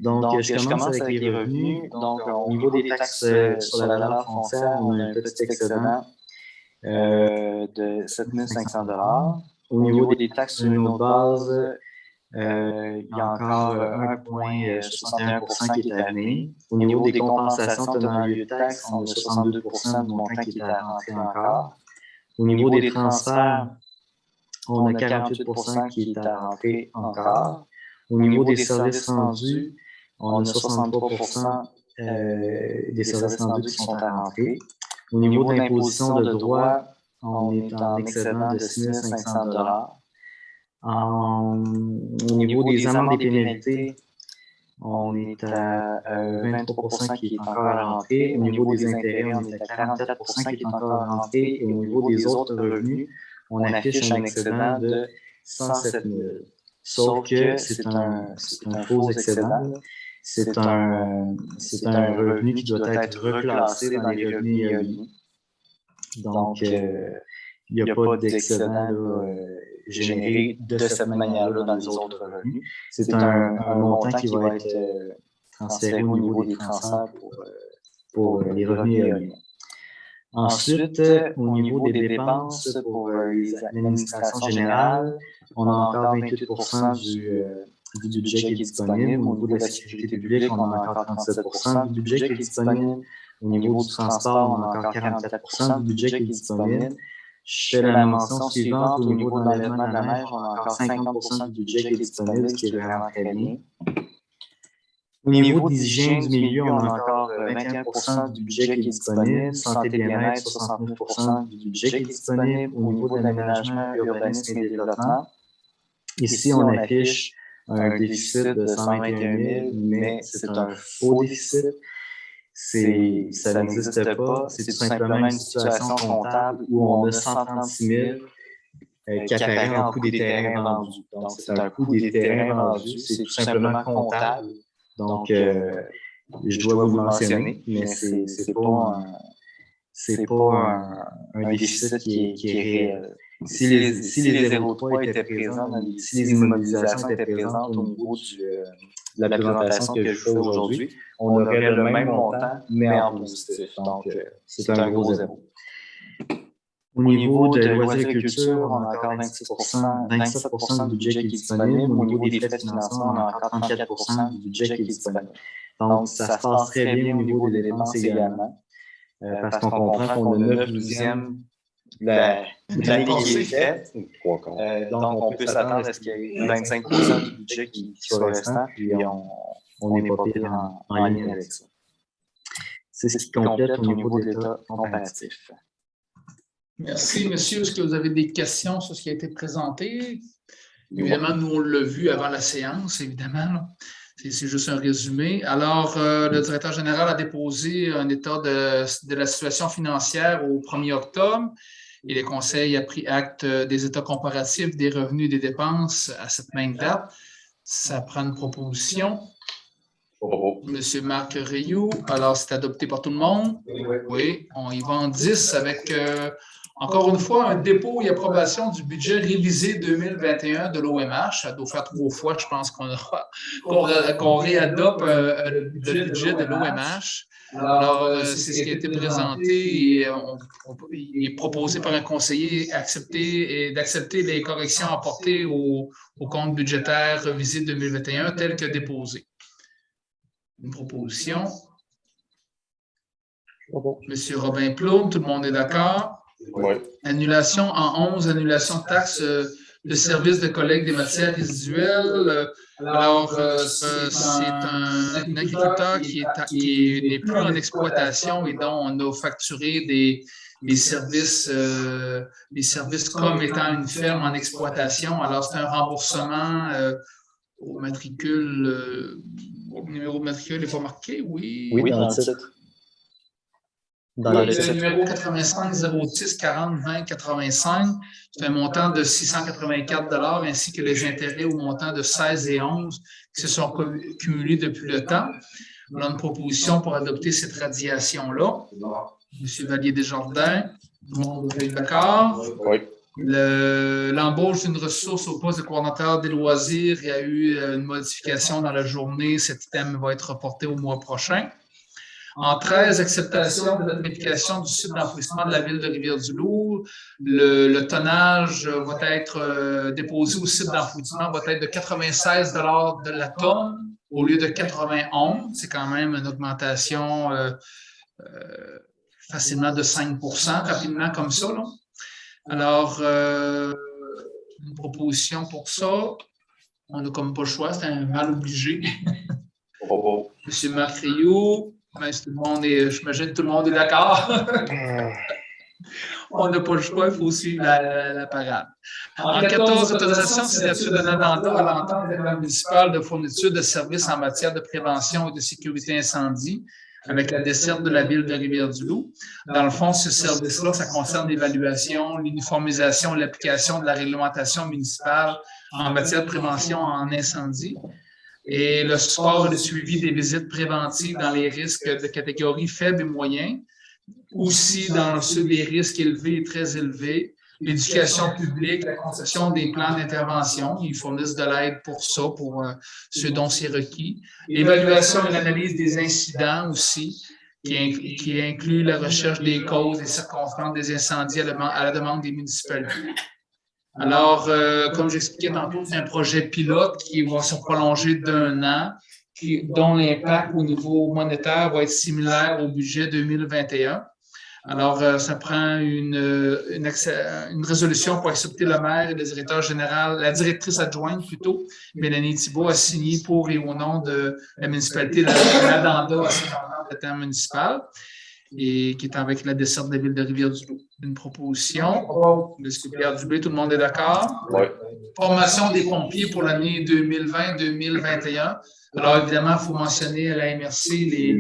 Donc, je commence avec les revenus. Donc, au niveau des taxes sur la valeur foncière, on a un petit excédent de 7 500 $. Au niveau des taxes sur une autre base, il y a encore 1,61 % qui est à venir. Au niveau des compensations tenant lieu de taxes, on a 62 % du montant qui est à rentrer encore. Au niveau des transferts, on a 48 % qui est à rentrer encore. Au niveau des services rendus, on a 63 % des services rendus qui sont à rentrer. Au niveau de l'imposition de droits, on est en excédent de 6 500 $. Au niveau des amendes et pénalités, on est à 23 % qui est encore à rentrer. Au niveau des intérêts, on est à 44 % qui est encore à rentrer. Et au niveau des autres revenus, on affiche un excédent de 107 000. Sauf que c'est un faux excédent. C'est un revenu qui doit être reclassé dans les revenus éoliens. Donc, il n'y a pas d'excédent généré de cette manière-là dans les autres revenus. C'est un montant qui va être transféré au niveau des transferts pour les revenus éoliens. Ensuite, au niveau des dépenses pour l'administration générale, on a encore 28 % du budget qui est disponible. Au niveau de la sécurité publique, on a encore 37 % du budget qui est disponible. Au niveau du transport, on a encore 44 % du budget qui est disponible. Je fais la mention suivante, au niveau de l'enlèvement de la neige, on a encore 50 % du budget qui est disponible, ce qui est vraiment très bien. Au niveau des hygiènes du milieu, on a encore 21 % du budget qui est disponible. Santé bien-être, 69 % du budget qui est disponible. Au niveau de l'aménagement, urbanisme et développement, ici, on affiche un déficit de 121 000, mais c'est un faux déficit. Ça n'existe pas. C'est tout simplement une situation comptable où on a 136 000 qui apparaît en coût des terrains vendus. Donc, c'est un coût des terrains vendus. C'est tout simplement comptable. Donc, je dois vous le mentionner, mais c'est pas un déficit qui est réel. Si les 0,3 étaient présents, si les immobilisations étaient présentes au niveau de la présentation que je fais aujourd'hui, on aurait le même montant, mais en positif. Donc, c'est un gros zéro. Au niveau de loisirs et culture, on a encore 27 % du budget qui est disponible. Au niveau des frais de financement, on a encore 34 % du budget qui est disponible. Donc, ça se passe très bien au niveau des dépenses également, parce qu'on comprend qu'on a 9/12 de l'année qui est faite. Donc, on peut s'attendre à ce qu'il y ait 25 % du budget qui soit restant, puis on n'est pas pire en ligne avec ça. C'est ce qui complète au niveau de l'état comparatif. Merci, monsieur. Est-ce que vous avez des questions sur ce qui a été présenté? Évidemment, nous, on l'a vu avant la séance, évidemment. C'est juste un résumé. Alors, le directeur général a déposé un état de la situation financière au 1er octobre et le conseil a pris acte des états comparatifs des revenus et des dépenses à cette même date. Ça prend une proposition. Monsieur Marc Rioux, alors c'est adopté par tout le monde? Oui. On y va en 10 avec, encore une fois, un dépôt et approbation du budget révisé 2021 de l'OMH. Ça doit faire 3 fois, je pense qu'on réadopte le budget de l'OMH. Alors, c'est ce qui a été présenté et il est proposé par un conseiller d'accepter les corrections apportées au compte budgétaire révisé 2021 tel que déposé. Une proposition. Monsieur Robin Plaume, tout le monde est d'accord? Oui. Annulation en 11, annulation de taxes de service de collecte des matières résiduelles. Alors, c'est un agriculteur qui n'est plus en exploitation et dont on a facturé des services comme étant une ferme en exploitation. Alors, c'est un remboursement au matricule, le numéro de matricule n'est pas marqué, oui. Oui, dans le titre. Dans Oui, le le titre. numéro 85 06 40 20 85, c'est un montant de 684 ainsi que les intérêts au montant de 16 et 11 qui se sont cumulés depuis le temps. On a une proposition pour adopter cette radiation-là. M. Vallier-Desjardins, tout le monde est d'accord? Oui. L'embauche d'une ressource au poste de coordonnateur des loisirs, il y a eu une modification dans la journée. Cet item va être reporté au mois prochain. En 13, acceptation de la planification du site d'enfouissement de la ville de Rivière-du-Loup. Le tonnage va être déposé au site d'enfouissement, va être de 96 de la tonne au lieu de 91. C'est quand même une augmentation facilement de 5 rapidement comme ça, là. Alors, une proposition pour ça. On n'a comme pas le choix, c'est un mal obligé. Monsieur Marc Rioux, ben, j'imagine que tout le monde est d'accord. On n'a pas le choix, il faut suivre la parade. En 14, autorisation, signature d'un addenda à l'entente municipale de fourniture de services en matière de prévention et de sécurité incendie avec la desserte de la ville de Rivière-du-Loup. Dans le fond, ce service-là, ça concerne l'évaluation, l'uniformisation et l'application de la réglementation municipale en matière de prévention en incendie et le support et le suivi des visites préventives dans les risques de catégorie faible et moyen, aussi dans ceux des risques élevés et très élevés, l'éducation publique, la concession des plans d'intervention, ils fournissent de l'aide pour ça, pour ceux dont c'est requis. L'évaluation et l'analyse des incidents aussi, qui inclut la recherche des causes et circonstances des incendies à la demande des municipalités. Alors, comme j'expliquais tantôt, c'est un projet pilote qui va se prolonger d'1 an, dont l'impact au niveau monétaire va être similaire au budget 2021. Alors, ça prend une résolution pour accepter le maire et le directeur général, la directrice adjointe plutôt, Mélanie Thibault, a signé pour et au nom de la municipalité l'addenda à cette entente de terme municipal et qui est avec la desserte de la ville de Rivière-du-Loup. Une proposition de Pierre Dubé, tout le monde est d'accord? Oui. Formation des pompiers pour l'année 2020-2021. Alors, évidemment, il faut mentionner à la MRC les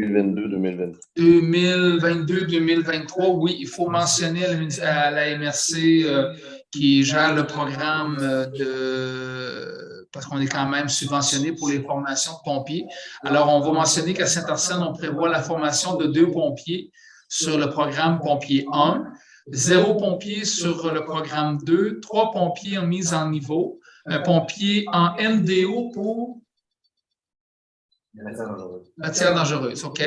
2022-2023. Oui, il faut mentionner à la MRC qui gère le programme parce qu'on est quand même subventionné pour les formations de pompiers. Alors, on va mentionner qu'à Saint-Arsène, on prévoit la formation de 2 pompiers sur le programme pompier 1, 0 pompiers sur le programme 2, 3 pompiers en mise en niveau, un pompier en MDO pour matière dangereuse, OK.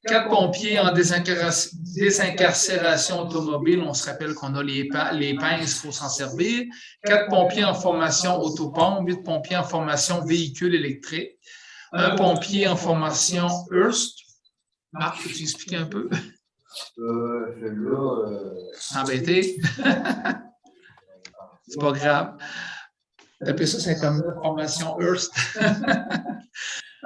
4 pompiers en désincarcération automobile. On se rappelle qu'on a les pinces, il faut s'en servir. 4 pompiers en formation autopompe, 8 pompiers en formation véhicule électrique. 1 pompier en formation Hearst. Marc, peux-tu expliquer un peu? Embêté. C'est pas grave. Après ça, c'est comme une formation Hearst.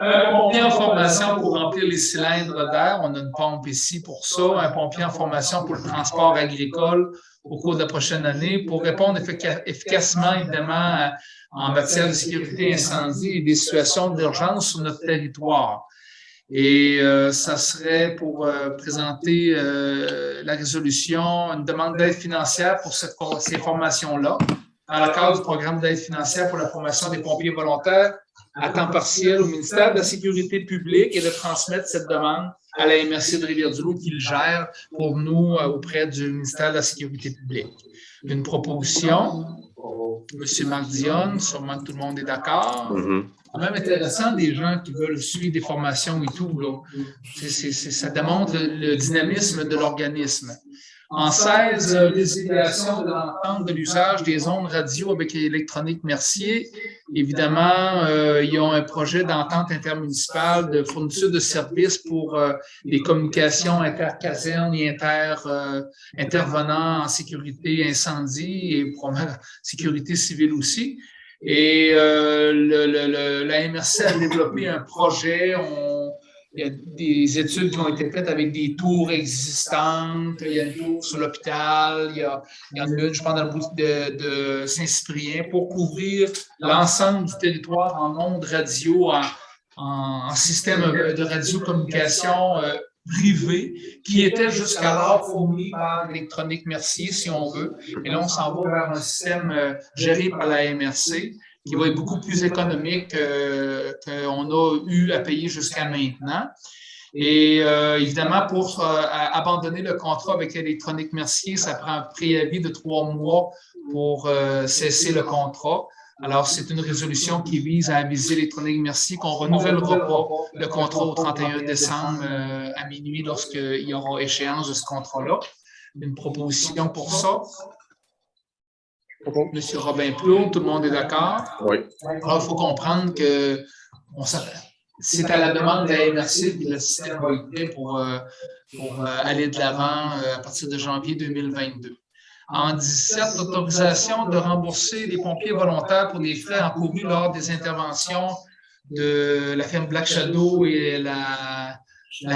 Un pompier en formation pour remplir les cylindres d'air. On a une pompe ici pour ça. Un pompier en formation pour le transport agricole au cours de la prochaine année pour répondre efficacement, évidemment, en matière de sécurité incendie et des situations d'urgence sur notre territoire. Et ça serait pour présenter la résolution, une demande d'aide financière pour ces formations-là dans le cadre du programme d'aide financière pour la formation des pompiers volontaires à temps partiel au ministère de la Sécurité publique et de transmettre cette demande à la MRC de Rivière-du-Loup qui le gère pour nous auprès du ministère de la Sécurité publique. Une proposition, M. Marc Dionne, sûrement que tout le monde est d'accord. C'est même intéressant des gens qui veulent suivre des formations et tout. Là. Ça démontre le dynamisme de l'organisme. En 16, résiliation de l'entente de l'usage des ondes radio avec électronique Mercier. Évidemment, ils ont un projet d'entente intermunicipale de fourniture de services pour les communications intercasernes et intervenants en sécurité incendie et pour sécurité civile aussi. Et la MRC a développé un projet. Il y a des études qui ont été faites avec des tours existantes. Il y a une tour sur l'hôpital. Il y en a une, je pense, dans le bout de Saint-Cyprien pour couvrir l'ensemble du territoire en ondes radio, en système de radiocommunication privé qui était jusqu'alors fourni par Électronique Mercier, si on veut. Et là, on s'en va vers un système géré par la MRC qui va être beaucoup plus économique qu'on a eu à payer jusqu'à maintenant. Et évidemment, pour abandonner le contrat avec Électronique Mercier, ça prend un préavis de 3 mois pour cesser le contrat. Alors, c'est une résolution qui vise à aviser Électronique Mercier qu'on ne renouvellera pas le contrat au 31 décembre à minuit lorsqu'il y aura échéance de ce contrat-là. Une proposition pour ça. Monsieur Robin Plourde, tout le monde est d'accord? Oui. Alors, il faut comprendre que c'est à la demande de la MRC que le système va être fait pour aller de l'avant à partir de janvier 2022. En 17, autorisation de rembourser les pompiers volontaires pour les frais encourus lors des interventions de la ferme Black Shadow et la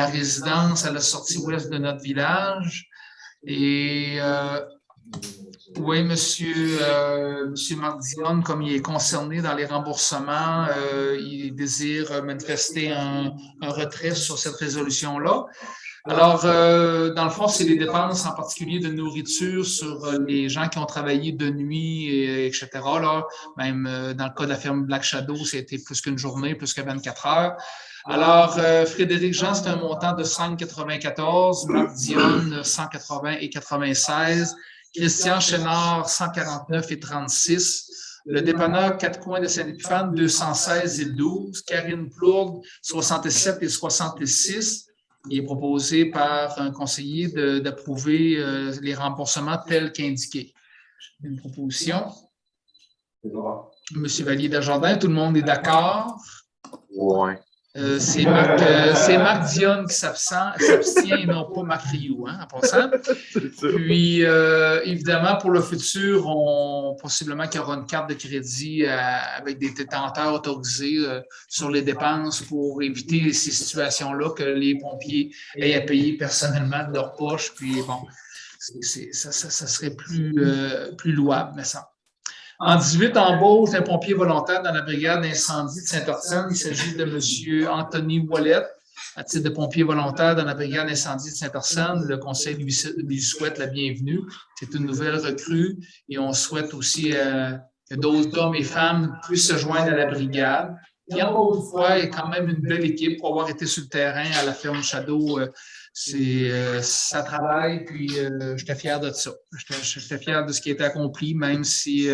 résidence à la sortie ouest de notre village. Et oui, monsieur Marc Dionne, comme il est concerné dans les remboursements, il désire manifester un retrait sur cette résolution-là. Alors, dans le fond, c'est les dépenses en particulier de nourriture sur les gens qui ont travaillé de nuit, etc. Là. Même dans le cas de la ferme Black Shadow, c'était plus qu'une journée, plus que 24 heures. Alors, Frédéric Jean, c'est un montant de 5,94, Marc Dionne, 180 et 96, Christian Chénard, 149 et 36, le dépanneur 4 coins de Saint-Épiphane, 216 et 12, Karine Plourde, 67 et 66. Il est proposé par un conseiller d'approuver les remboursements tels qu'indiqués. Une proposition. Monsieur Vallier-Desjardins, tout le monde est d'accord? Oui. C'est Marc Dionne qui s'abstient et non pas Marc Rioux, en passant. Puis, évidemment, pour le futur, possiblement qu'il y aura une carte de crédit avec des détenteurs autorisés sur les dépenses pour éviter ces situations-là que les pompiers aient à payer personnellement de leur poche. Puis, bon, ça serait plus louable, mais ça. En 18, embauche d'un pompier volontaire dans la brigade d'incendie de Saint-Arsène. Il s'agit de M. Anthony Ouellet, à titre de pompier volontaire dans la brigade d'incendie de Saint-Arsène. Le conseil lui souhaite la bienvenue. C'est une nouvelle recrue et on souhaite aussi que d'autres hommes et femmes puissent se joindre à la brigade. Et encore une fois, il y a quand même une belle équipe pour avoir été sur le terrain à la ferme Shadow. Ça travaille, puis j'étais fier de ça. J'étais fier de ce qui a été accompli, même si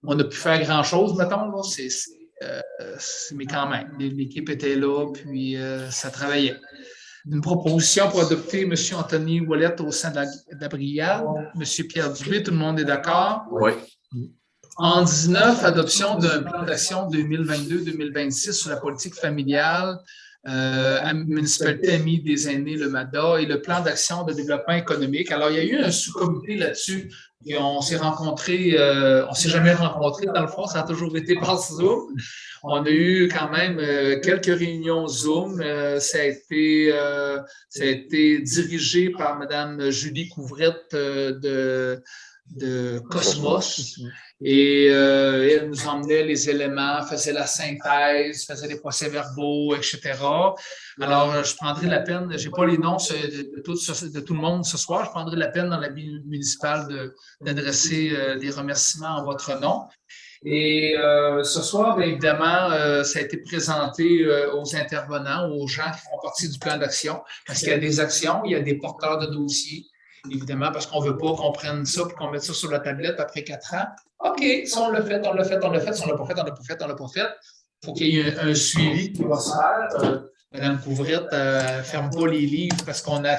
on a pu faire grand-chose, mettons. Là, mais quand même, l'équipe était là, puis ça travaillait. Une proposition pour adopter M. Anthony Ouellet au sein de la brigade. M. Pierre Dubé, tout le monde est d'accord? Oui. En 19, adoption d'un plan d'action 2022-2026 sur la politique familiale. Municipalité Amis des aînés, le MADA, et le plan d'action de développement économique. Alors, il y a eu un sous-comité là-dessus. Et on s'est rencontrés, on ne s'est jamais rencontrés, dans le fond, ça a toujours été par Zoom. On a eu quand même quelques réunions Zoom. Ça a été dirigé par Mme Julie Couvrette de Cosmos. Et elle nous emmenait les éléments, faisait la synthèse, faisait les procès-verbaux, etc. Alors, je prendrai la peine, je n'ai pas les noms de tout le monde ce soir, je prendrai la peine dans la ville municipale d'adresser des remerciements en votre nom. Et ce soir, bien évidemment, ça a été présenté aux intervenants, aux gens qui font partie du plan d'action, parce qu'il y a des actions, il y a des porteurs de dossiers. Évidemment, parce qu'on ne veut pas qu'on prenne ça et qu'on mette ça sur la tablette après 4 ans. OK, ça, on l'a fait. Si on ne l'a pas fait. Il faut qu'il y ait un suivi qui va se faire. Mme Couvrette ne ferme pas les livres parce qu'on a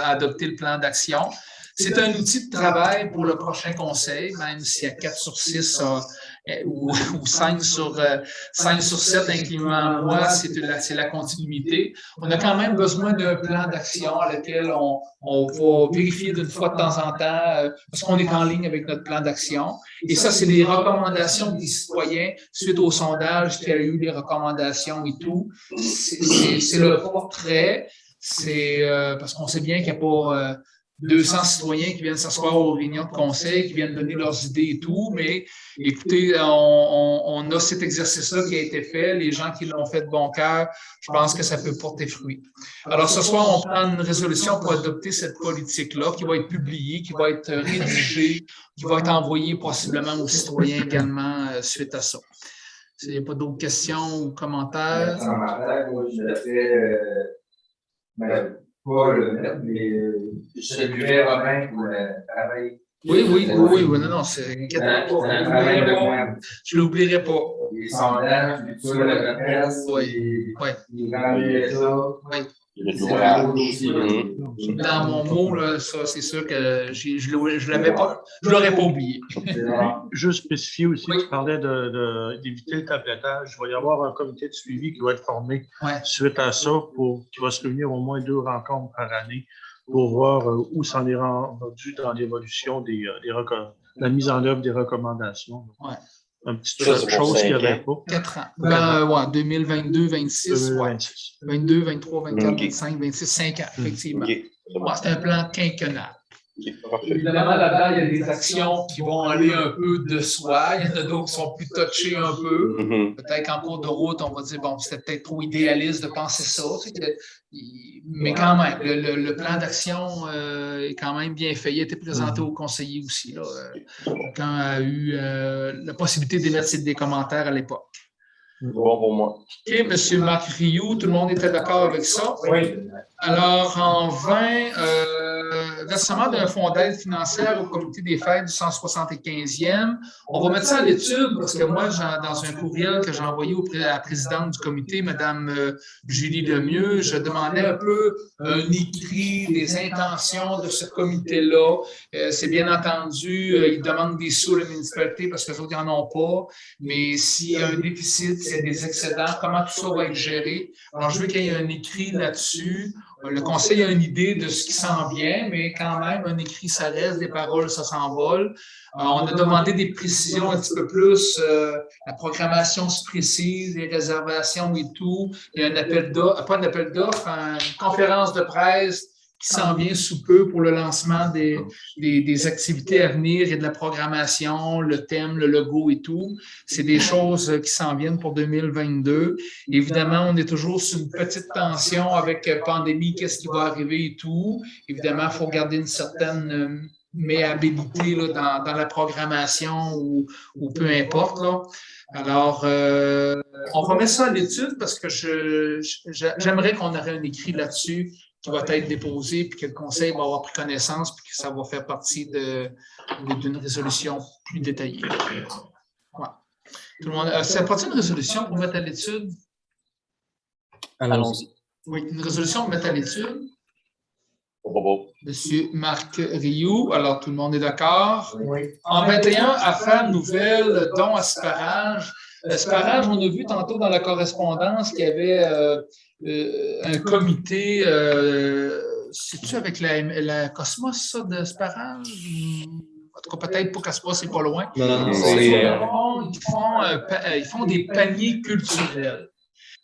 adopté le plan d'action. C'est un outil de travail pour le prochain conseil, même s'il y a 4 sur 6 ou 5 sur 7, incluant moi, c'est la continuité. On a quand même besoin d'un plan d'action à lequel on va vérifier d'une fois de temps en temps parce qu'on est en ligne avec notre plan d'action. Et ça, c'est les recommandations des citoyens suite au sondage qui a eu les recommandations et tout. C'est le portrait. C'est parce qu'on sait bien qu'il n'y a pas 200 citoyens qui viennent s'asseoir aux réunions de conseil, qui viennent donner leurs idées et tout, mais écoutez, on a cet exercice-là qui a été fait. Les gens qui l'ont fait de bon cœur, je pense que ça peut porter fruit. Alors, ce soir, on prend une résolution pour adopter cette politique-là qui va être publiée, qui va être rédigée, qui va être envoyée possiblement aux citoyens également suite à ça. S'il n'y a pas d'autres questions ou commentaires. Moi, je l'ai fait, pas le mettre, mais je saluais Robin pour le travail. Oui, non, c'est je l'oublierai pas. Les sondages, tout ça, la presse, les grands médias. Oui. C'est Dans mon mot, là, ça, c'est sûr que je l'aurais pas oublié. Juste spécifier aussi, Oui. tu parlais d'éviter le tablettage. Il va y avoir un comité de suivi qui va être formé suite à ça, qui va se réunir au moins 2 rencontres par année pour voir où s'en est rendu dans l'évolution de la mise en œuvre des recommandations. Ouais. Un petit chose qu'il n'y avait pas. 4 ans. 2022, 26. 2026. 22, 23, 24, 25, 26, 5 ans, effectivement. C'est un plan quinquennal. Évidemment, là-dedans, il y a des actions qui vont aller un peu de soi. Il y en a d'autres qui sont plus touchées un peu. Peut-être qu'en cours de route, on va dire, bon, c'était peut-être trop idéaliste de penser ça. Mais quand même, le plan d'action est quand même bien fait. Il a été présenté aux conseillers aussi. Là, quand a eu la possibilité d'émettre des commentaires à l'époque. Bon pour moi. OK, M. Marc Rioux, tout le monde était d'accord avec ça? Oui. Alors, en 20, versement d'un fonds d'aide financière au comité des fêtes du 175e. On va mettre ça à l'étude parce que moi, dans un courriel que j'ai envoyé à la présidente du comité, Mme Julie Lemieux, je demandais un peu un écrit des intentions de ce comité-là. C'est bien entendu, ils demandent des sous à la municipalité parce que les autres n'en ont pas. Mais s'il y a un déficit, s'il y a des excédents, comment tout ça va être géré? Alors, je veux qu'il y ait un écrit là-dessus. Le conseil a une idée de ce qui s'en vient, mais quand même, un écrit, ça reste, des paroles, ça s'envole. On a demandé des précisions un petit peu plus. La programmation se précise, les réservations et tout. Il y a un appel d'offres, pas un appel d'offres, une conférence de presse qui s'en vient sous peu pour le lancement des activités à venir et de la programmation, le thème, le logo et tout. C'est des choses qui s'en viennent pour 2022. Évidemment, on est toujours sur une petite tension avec la pandémie, qu'est-ce qui va arriver et tout. Évidemment, il faut garder une certaine méhabilité là, dans la programmation ou peu importe. Là. Alors, on va mettre ça à l'étude parce que j'aimerais qu'on aurait un écrit là-dessus qui va être déposé, puis que le conseil va avoir pris connaissance, puis que ça va faire partie d'une résolution plus détaillée. Ouais. Tout le monde, ça prend-il une résolution pour mettre à l'étude? Allons-y. Oui, une résolution pour mettre à l'étude. Monsieur Marc Rioux, alors tout le monde est d'accord? Oui. En 21, affaires nouvelles, dons Asparage. Asparage, on a vu tantôt dans la correspondance qu'il y avait un comité, c'est-tu avec la Cosmos, ça, d'Asparage? En tout cas, peut-être pour Cosmos, c'est pas loin. Non, Ils font des paniers culturels.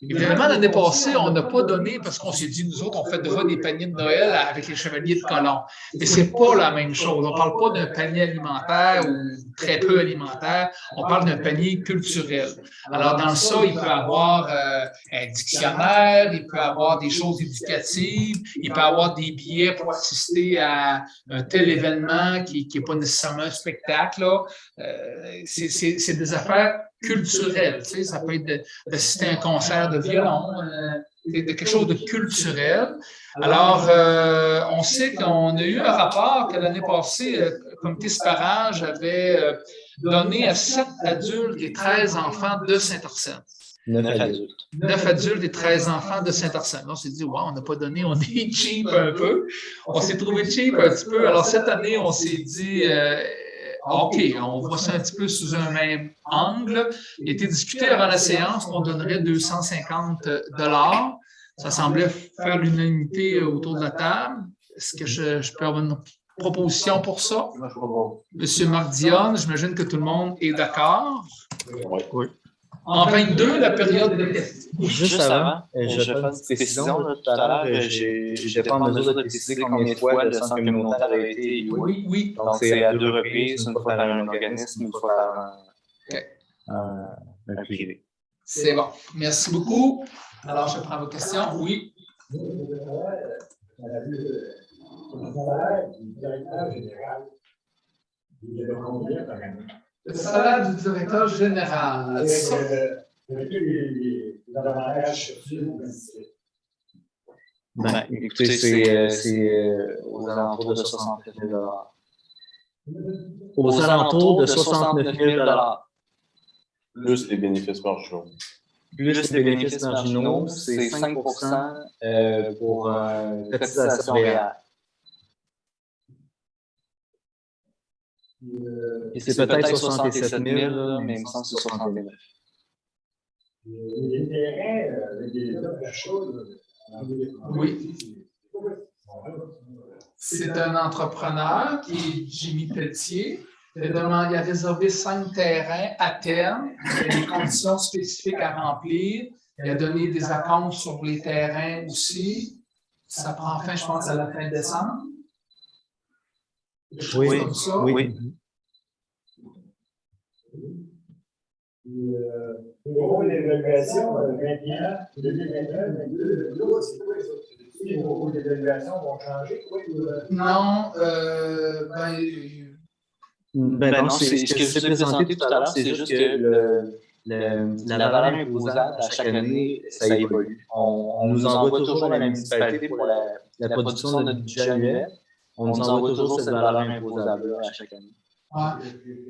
Évidemment, l'année passée, on n'a pas donné, parce qu'on s'est dit, nous autres, on fait déjà des paniers de Noël avec les chevaliers de Colomb. Mais c'est pas la même chose. On parle pas d'un panier alimentaire ou très peu alimentaire. On parle d'un panier culturel. Alors, dans ça, il peut y avoir un dictionnaire, il peut y avoir des choses éducatives, il peut y avoir des billets pour assister à un tel événement qui n'est pas nécessairement un spectacle. C'est des affaires culturelles. Tu sais, ça peut être d'assister à un concert de violon, de quelque chose de culturel. Alors, on sait qu'on a eu un rapport que l'année passée, le comité Asparage avait donné à 7 adultes et 13 enfants de Saint-Arsène. 9 adultes. 9 adultes et 13 enfants de Saint-Arsène. Là, on s'est dit, wow, on n'a pas donné, on est cheap un peu. On s'est trouvé cheap un petit peu. Alors, cette année, on s'est dit, OK, on voit ça un petit peu sous un même angle. Il a été discuté avant la séance qu'on donnerait 250 $. Ça semblait faire l'unanimité autour de la table. Est-ce que je peux avoir une proposition pour ça? Moi, je propose. Monsieur Marc Dionne, j'imagine que tout le monde est d'accord. Oui. En 22, la période de questions. Juste avant, je fais une précision. Là, tout à l'heure, j'étais pas en mesure de préciser combien de fois le centre communautaire avait été évalué. Oui, oui. Donc, c'est à 2 reprises, une fois par un organisme, une fois par un privé. C'est bon. Merci beaucoup. Alors, je prends vos questions. Oui. Le salaire du directeur général. Ça, Ben, écoutez, c'est aux alentours de 69 000 $. Aux alentours de 69 000 $. Plus les bénéfices marginaux. Plus les bénéfices marginaux, c'est 5 pour cotisation réelle. Et c'est peut-être 67 000, là, mais il me semble que c'est 69 000. oui. C'est un entrepreneur qui est Jimmy Pelletier. Il a réservé 5 terrains à terme. Il y a des conditions spécifiques à remplir. Il a donné des acomptes sur les terrains aussi. Ça prend fin, je pense, à la fin décembre. Oui, comme ça. oui. Le rôle d'évaluation 21, 2021, 2022, c'est quoi ça? Les rôles d'évaluation vont changer? Non, non, c'est ce que je vous ai présenté tout à l'heure, c'est juste que la valeur imposable à chaque année, ça évolue. On nous envoie toujours à la municipalité pour la production de notre budget annuel. On nous envoie toujours cette valeur imposable à chaque année. Ouais.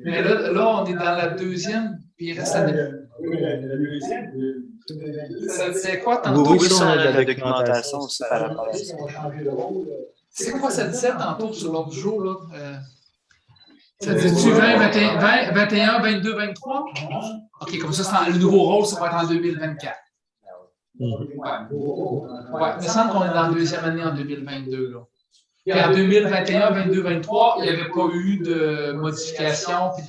Mais là, on est dans la deuxième, puis il reste la deuxième. Oui, la deuxième. C'est quoi tantôt? Oui, ça, on a la documentation aussi par rapport à ça. C'est quoi ça disait tantôt sur l'ordre du jour? Là? Ça disait-tu 20, 21, 22, 23? OK, comme ça, le nouveau rôle, ça va être en 2024. Ouais, il me semble qu'on est dans la deuxième année en 2022. Là. Et en 2021, 22, 23, il n'y avait pas eu de modification, puis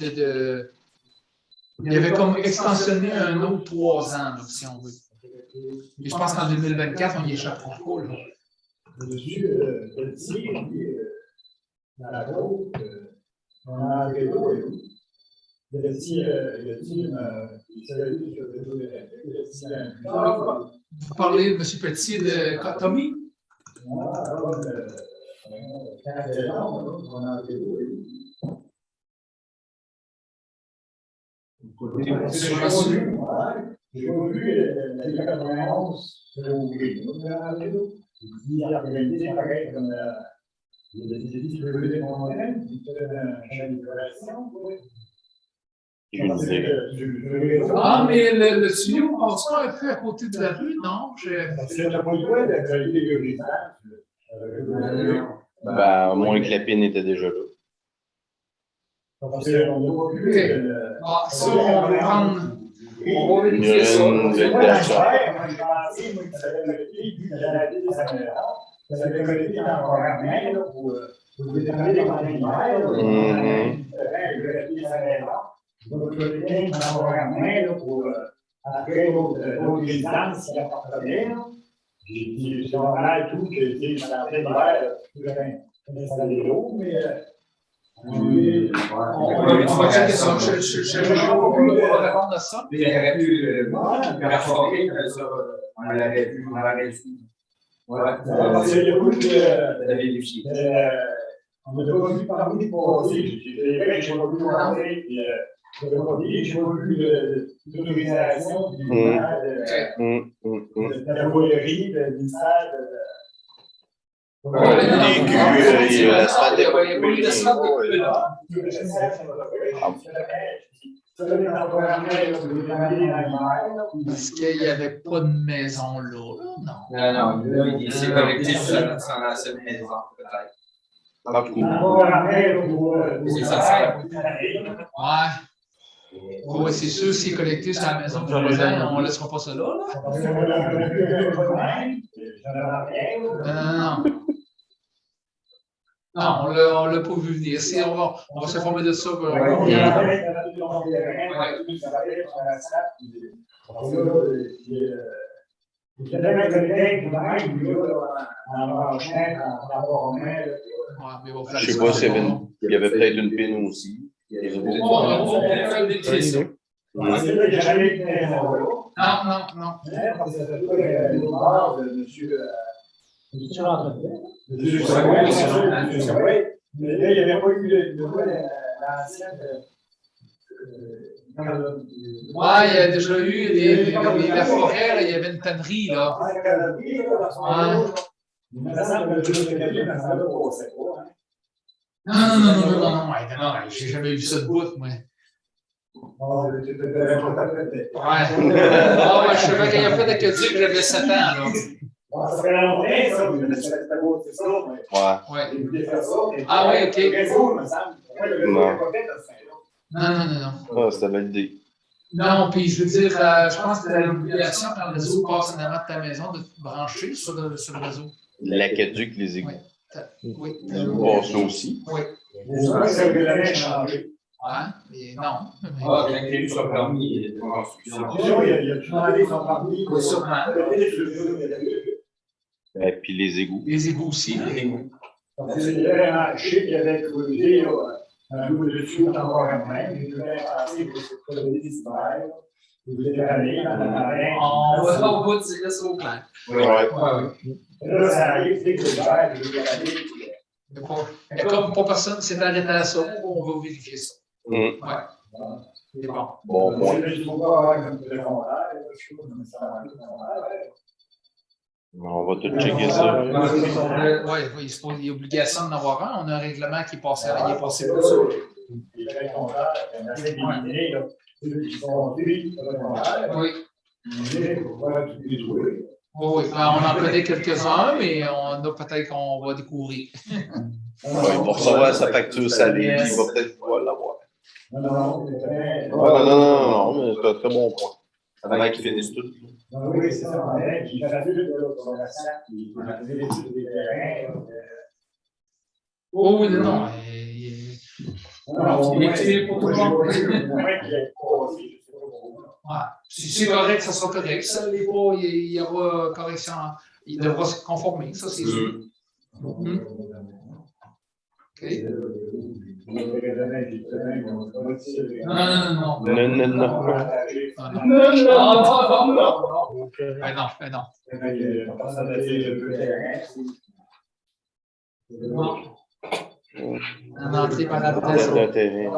il y avait comme extensionné un autre 3 ans, là, si on veut. Et je pense qu'en 2024, on y échappera pas. Là. Monsieur Pelletier, dans la gauche, on a un réseau et où? Il Vous parlez de M. Pelletier de Tommy? J'ai pas vu la 91 se rouvrir. Il y a organisé pareil comme il y a des petits montaines, qui fait un champ d'exploration. Ah, mais le tuyau passe pas un peu à côté de la rue, non? C'est la politique d'actualité de À moins que la pine était déjà là. Parce qu'on n'a pas vu. Ah, ça, on va prendre. On va Il y vérifier ça. aurait une C'est belle pas la personne. chair, moi j'ai pensé, moi, que ça avait collecté, puis j'avais appelé des améliorants. Ça avait collecté dans le programme là, pour déterminer les contenus d'hiver. Je vais appeler des améliorants. Je vais collecter dans le programme là, pour après l'autre résidence qui appartenait. J'ai dit, c'est normal tout, que tu sais, dans l'hiver, tu vas installer l'eau, mais. On va checker ça. Je n'ai pas pu répondre à ça. Il aurait pu perforer, on l'aurait pu, on l'aurait pu. Parce qu'il y a beaucoup de. Vérifier. On n'a pas vu parler pour passer. C'est vrai que je n'ai pas vu rentrer, puis je n'ai pas vu l'autorisation du ministère de la voilerie, le ministère il reste pas Il y a pas eu de slot de ouais. là. Parce qu'il n'y avait pas de maison là. Non. Non, là, il s'est connecté sur la seule maison, peut-être. C'est ça. Ouais. Oui, c'est sûr, s'il est connecté sur la maison du voisin, on ne laissera pas ça là. Non. Non, on l'a pas vu venir. On va s'informer de ça. Je sais pas s'il y avait peut-être une pine aussi. Non. Mais là, il n'y avait pas eu l'ancienne. Ouais, il y a déjà eu la forêt, là, il y avait une tannerie, là. Non, j'ai jamais vu ça de bout, moi. Ouais. Je savais qu'il y a fait des aqueducs, j'avais 7 ans, là. Ça fait longtemps, ça, mais c'était beau, c'est ça. Ouais. Ah oui, ok. Non. C'était validé. Non, puis je veux dire, je pense que tu as l'obligation quand le réseau passe en avant de ta maison de te brancher sur le réseau. L'aqueduc, les égouts. Oui. Ça aussi. Oui. Ça veut jamais changer. Ouais, mais non. Quand il y a eu son permis de construction. Il y a toujours son permis. Oui, sûrement. Et puis les égouts. Les égouts aussi. Il y avait un marché qui avait creusé un bout de dessus encore un même. Il devait passer pour se creuser d'hiver. Vous êtes allé dans la marée. On va au bout de ça au clair. Ouais. Là, ça arrive dès que l'hiver, je vais aller. Comme pas personne s'est arrêté à ça, on va vérifier ça. Ouais. C'est bon. Bon point. Il faut pas avoir comme secondaire. On va tout checker ça. Oui, il y a obligation d'en avoir un. On a un règlement qui est passé pour ça. Oui. Oui, on en connaît quelques-uns, mais on a peut-être qu'on va découvrir. Il va recevoir sa facture salée, il va peut-être pouvoir l'avoir. Non, mais c'est un très bon point. Avant qu'ils finissent tout. Oui, c'est ça. Qui fait sur la sac, qui fait des études des terrains. Oui, non. C'est correct, ça sera correct. Ça, il y aura correction. Il devra se conformer, ça, c'est sûr. OK. Non, c'est pas la terrain.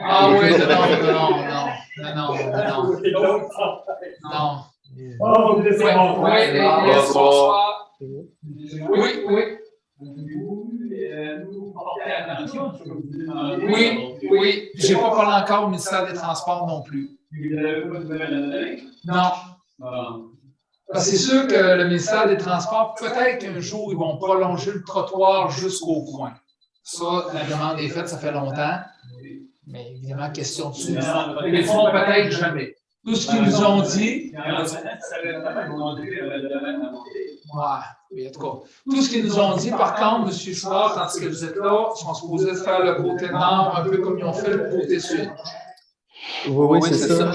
Ah oui, non. Oui. J'ai pas parlé encore au ministère des Transports non plus. Non. C'est sûr que le ministère des Transports, peut-être qu'un jour, ils vont prolonger le trottoir jusqu'au coin. Ça, la demande est faite, ça fait longtemps. Mais évidemment, question de sous. Ils le feront peut-être jamais. Tout ce qu'ils nous ont dit. Oui, en tout cas. Tout ce qu'ils nous ont dit, par contre, M. Chouard, tandis que vous êtes là, ils sont supposés faire le côté nord, un peu comme ils ont fait le côté sud. Oui, c'est ça.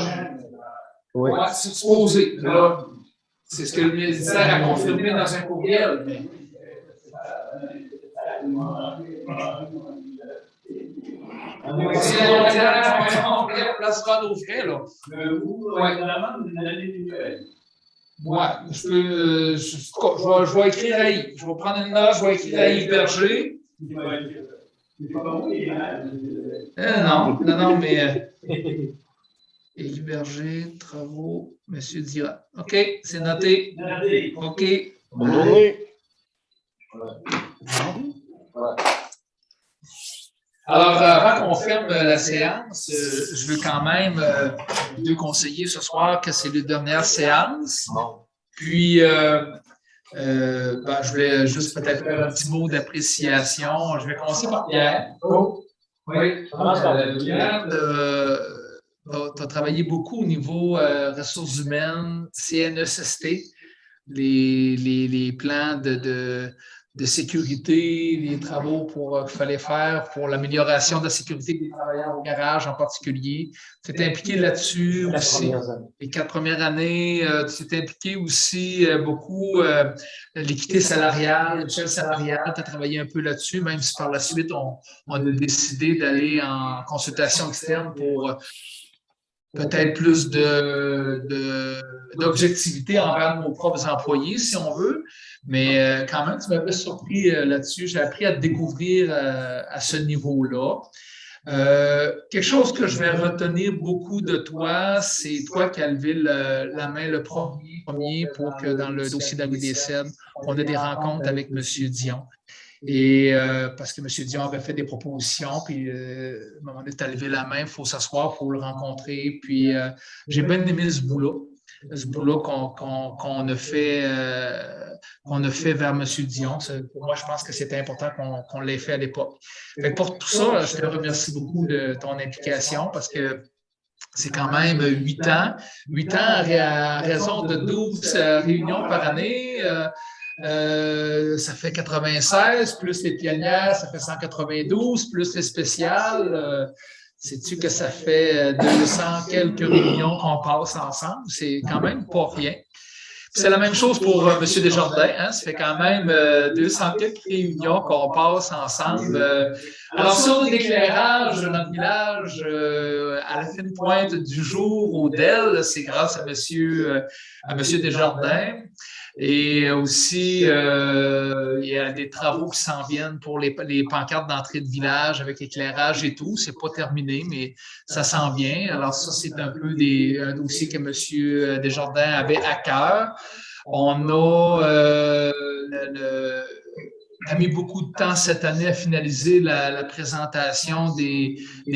Oui, c'est supposé. Là, c'est ce que le ministère a confirmé dans un courriel. Mais... place pas nos frais, là. Je vais écrire à Yves. Je vais prendre une note, je vais écrire à Yves Berger. Non, mais Élie Berger, travaux, M. Dira. OK, c'est noté. OK. Bonne journée. Alors, avant qu'on ferme la séance, je veux quand même deux conseiller ce soir que c'est les dernières séances. Puis, je voulais juste peut-être faire un petit mot d'appréciation. Je vais commencer par Pierre. Oui. Pierre, tu as travaillé beaucoup au niveau ressources humaines, CNESST, les plans de sécurité, les travaux qu'il fallait faire pour l'amélioration de la sécurité des travailleurs au garage en particulier. Tu t'es impliqué là-dessus aussi. Les 4 premières années, tu t'es impliqué aussi beaucoup l'équité salariale, l'échelle salariale, tu as travaillé un peu là-dessus, même si par la suite, on a décidé d'aller en consultation externe pour peut-être plus d'objectivité envers nos propres employés, si on veut. Mais quand même, tu m'avais surpris là-dessus. J'ai appris à te découvrir à ce niveau-là. Quelque chose que je vais retenir beaucoup de toi, c'est toi qui as levé la main le premier pour que dans le dossier d'AWDSN, on ait des rencontres avec M. Dion. Et parce que M. Dion avait fait des propositions, puis à un moment donné, tu as levé la main, il faut s'asseoir, il faut le rencontrer. Puis j'ai bien aimé ce bout-là qu'on a fait vers M. Dion. Pour moi, je pense que c'était important qu'on l'ait fait à l'époque. Pour tout ça, je te remercie beaucoup de ton implication parce que c'est quand même 8 ans. 8 ans à raison de 12 réunions par année. Ça fait 96, plus les pionnières, ça fait 192, plus les spéciales. Sais-tu que ça fait 200 quelques réunions qu'on passe ensemble? C'est quand même pas rien. C'est la même chose pour M. Desjardins. Hein? Ça fait quand même 200 quelques réunions qu'on passe ensemble. Alors, sur l'éclairage dans le village, à la fine pointe du jour au DEL, c'est grâce à M. Desjardins. Et aussi, il y a des travaux qui s'en viennent pour les pancartes d'entrée de village avec éclairage et tout. C'est pas terminé, mais ça s'en vient. Alors ça, c'est un peu un dossier que M. Desjardins avait à cœur. On a mis beaucoup de temps cette année à finaliser la présentation des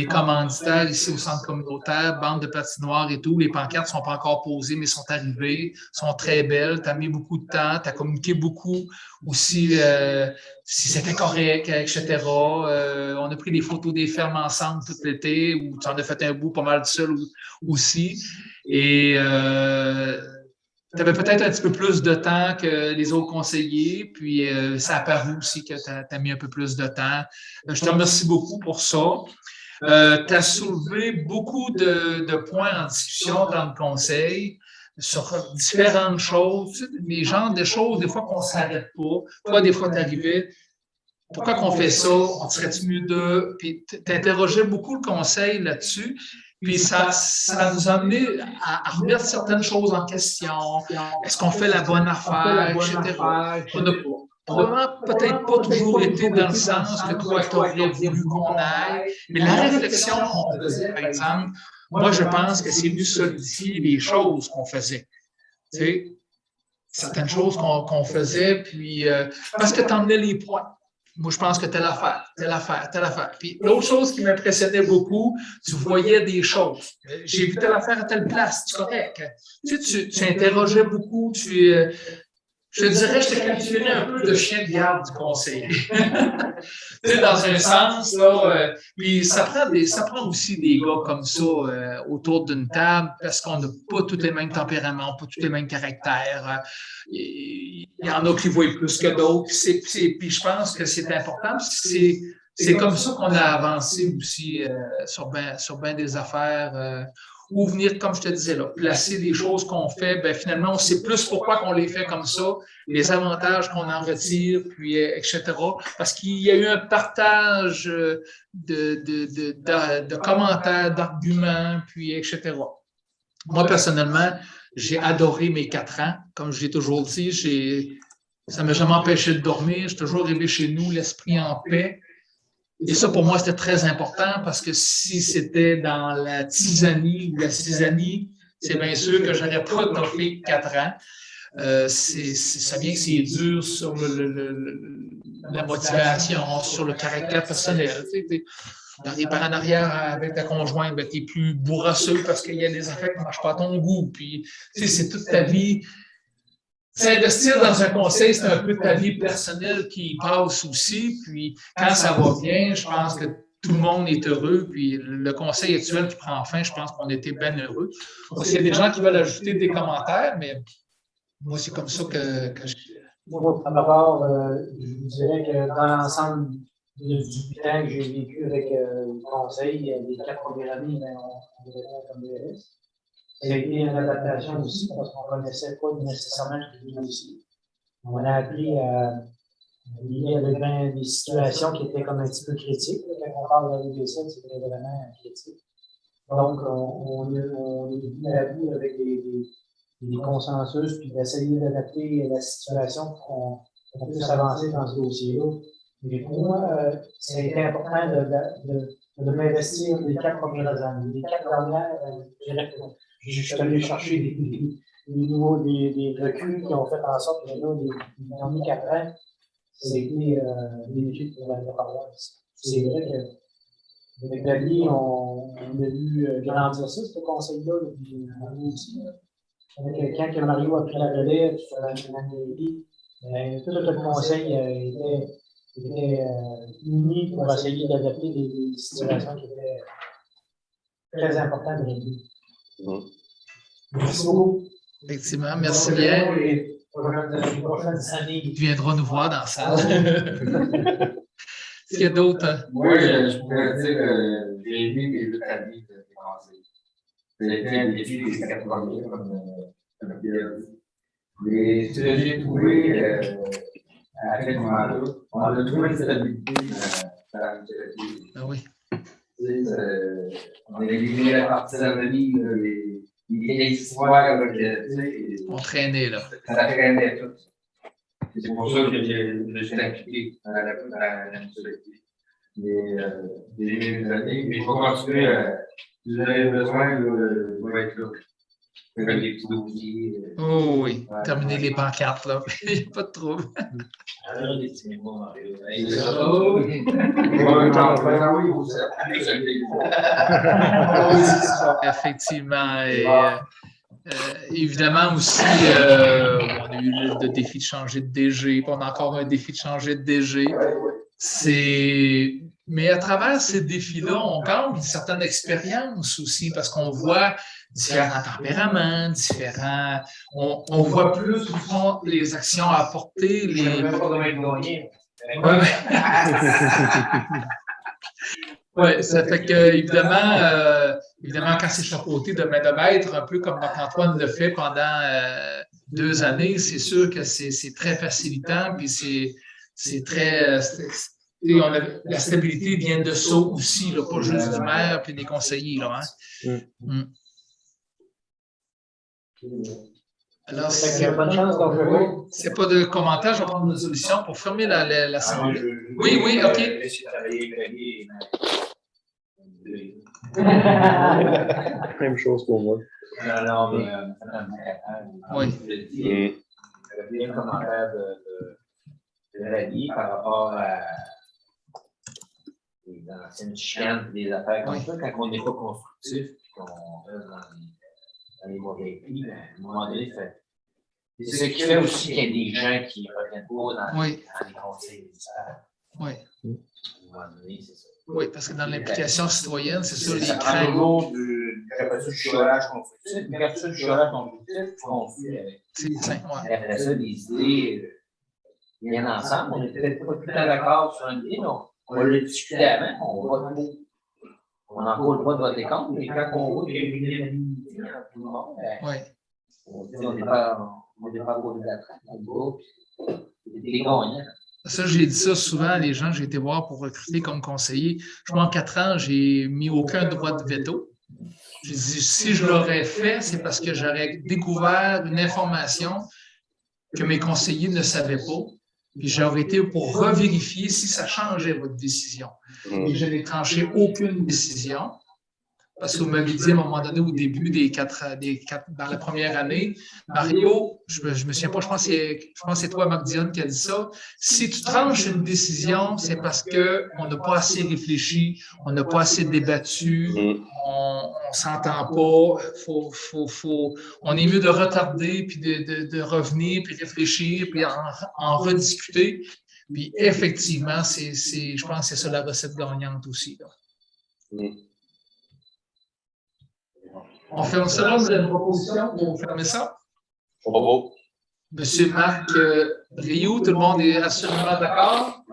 commanditaires ici au centre communautaire, bande de patinoire et tout. Les pancartes ne sont pas encore posées, mais sont arrivées, sont très belles. Tu as mis beaucoup de temps, tu as communiqué beaucoup aussi si c'était correct, etc. On a pris des photos des fermes ensemble tout l'été, où tu en as fait un bout pas mal seul aussi. Et tu avais peut-être un petit peu plus de temps que les autres conseillers, puis ça a paru aussi que tu as mis un peu plus de temps. Je te remercie beaucoup pour ça. Tu as soulevé beaucoup de points en discussion dans le conseil sur différentes choses, les genres de choses, des fois qu'on ne s'arrête pas. Toi, des fois, tu arrivais. Pourquoi qu'on fait ça? On serait-tu mieux de... Puis tu interrogeais beaucoup le conseil là-dessus. Puis ça nous a amené à remettre certaines choses en question. Est-ce qu'on fait la bonne affaire, etc. On n'a probablement peut-être pas toujours été dans le sens que toi, tu aurais voulu qu'on aille. Mais la réflexion qu'on faisait, par exemple, moi, je pense que c'est venu solidifier les choses qu'on faisait. Tu sais, certaines choses qu'on faisait, puis parce que tu emmenais les points. Moi, je pense que telle affaire. Puis l'autre chose qui m'impressionnait beaucoup, tu voyais des choses. J'ai vu telle affaire à telle place, c'est correct. Tu interrogeais beaucoup, je te dirais, je te qualifierais un peu de chien de garde du conseiller. Dans un sens, là, puis ça prend aussi des gars comme ça autour d'une table parce qu'on n'a pas tous les mêmes tempéraments, pas tous les mêmes caractères. Il y en a qui voient plus que d'autres. Puis je pense que c'est important. C'est comme ça qu'on a avancé aussi sur ben des affaires. Ou venir, comme je te disais, là, placer des choses qu'on fait, ben finalement, on sait plus pourquoi qu'on les fait comme ça, les avantages qu'on en retire, puis etc. Parce qu'il y a eu un partage de commentaires, d'arguments, puis etc. Moi, personnellement, j'ai adoré mes 4 ans. Comme je l'ai toujours dit, ça ne m'a jamais empêché de dormir. J'ai toujours rêvé chez nous, l'esprit en paix. Et ça, pour moi, c'était très important parce que si c'était dans la tisanie ou la cisanie, c'est bien sûr que je n'aurais pas toffé 4 ans. Ça vient que c'est dur sur la motivation, sur le caractère personnel. D'arriver en arrière avec ta conjointe, ben, tu es plus bourrasseux parce qu'il y a des affaires qui ne marchent pas à ton goût. Puis, c'est toute ta vie. S'investir dans un conseil, c'est un peu ta vie personnelle qui passe aussi. Puis, quand ça va bien, je pense que tout le monde est heureux. Puis, le conseil actuel qui prend fin, je pense qu'on était bien heureux. Donc, il y a des gens qui veulent ajouter des commentaires, mais moi, c'est comme ça que je. Moi, pour ma part, je vous dirais que dans l'ensemble du temps que j'ai vécu avec le conseil, les 4 premières années, on était comme des risques. Ça a été une adaptation aussi parce qu'on ne connaissait pas nécessairement le dossier. On a appris à lier avec des situations qui étaient comme un petit peu critiques. Quand on parle de la LBC, c'était vraiment critique. Donc, on est venu à bout avec des consensus, puis d'essayer d'adapter la situation pour qu'on puisse avancer dans ce dossier-là. Mais pour moi, ça a été important de m'investir les 4 premières années. Les 4 dernières, je suis allé chercher des reculs qui ont fait en sorte que là, les derniers 4 ans, c'était bénéfique pour la paroisse. C'est vrai qu'avec la vie, on a vu grandir ça, ce conseil-là, puis nous aussi. Avec quand Mario a pris la relève sur l'année, tout le conseil était uni pour essayer d'adapter des situations qui étaient très importantes de régler. Merci beaucoup. Effectivement, merci bien. Tu viendras nous voir dans la salle. Est-ce qu'il y a d'autres? Oui, je pourrais dire que j'ai aimé mes 8 années de conseil. C'était un défi des 4 premiers, comme Pierre dit. Mais ce que j'ai trouvé à ce moment-là, on a trouvé une stabilité dans la mutualité. Ah oui. On a éliminé la partisanerie, les histoires avec. On traînait là. Ça traînait tout. C'est pour ça que je suis impliqué dans la mutualité. Mais j'ai aimé mes années, mais je vais continuer. Si vous avez besoin, je vais être là. Avec des petits dossiers. Oh oui, terminer les pancartes, là. Il n'y a pas de trouble. Alors, des petits mémoires, Mario. Effectivement. Et, évidemment aussi, on a eu le défi de changer de DG, puis on a encore un défi de changer de DG. Mais à travers ces défis-là, on gagne une certaine expérience aussi, parce qu'on voit différents tempéraments, on voit plus où sont les actions à apporter. Je ne sais même pas comment ils gagner. Oui, ça fait que, évidemment, quand c'est chapeauté de main de maître, un peu comme Marc-Antoine le fait pendant 2 années, c'est sûr que c'est très facilitant, puis c'est très. La stabilité vient de ça aussi, là, pas juste du maire puis des conseillers. Là, hein? Alors, Bonne chance, donc je vais. s'il n'y a pas de commentaires, je vais prendre une solution pour fermer l'assemblée. Oui, OK. Même chose pour moi. Non, mais Oui. je dis un commentaire de la vie par rapport à les anciennes chicanes et des affaires comme ça, quand on n'est pas constructif et qu'on reste dans les mauvais plis, à un moment donné, c'est ce qui fait aussi qu'il y a des gens qui ne reviennent pas dans les conseils municipaux. Oui. À un moment donné, c'est ça. Oui, parce que dans l'implication citoyenne, c'est ça, les Ça prend craintes. toujours du chiolage constructif, mais quand tu fais du chiolage constructif, tu construis avec. C'est sain, ouais. Après ça, des idées viennent ensemble. On n'est peut-être pas tout le temps d'accord sur une idée, mais on l'a discuté avant, on a encore le droit de voter contre, mais quand on voit qu'il y a une unanimité dans tout le monde, on dit on n'est pas pour les attraper, on va, puis des gagnants. Ça, j'ai dit ça souvent à les gens que j'ai été voir pour recruter comme conseiller. Je crois en 4 ans, j'ai mis aucun droit de veto. J'ai dit, si je l'aurais fait, c'est parce que j'aurais découvert une information que mes conseillers ne savaient pas. puis j'aurais été pour revérifier si ça changeait votre décision. Et je n'ai tranché aucune décision. Parce que vous m'avez dit à un moment donné, au début dans la première année, Mario, je me souviens pas, je pense que c'est toi, Marc Dionne, qui a dit ça. Si tu tranches une décision, c'est parce qu'on n'a pas assez réfléchi, on n'a pas assez débattu, on ne s'entend pas, on est mieux de retarder, puis de revenir, puis réfléchir, puis en rediscuter. Puis effectivement, je pense que c'est ça la recette gagnante aussi. On ferme ça là, vous avez une proposition pour fermer ça? Bravo. Monsieur Marc Rioux, tout le monde est assurément d'accord?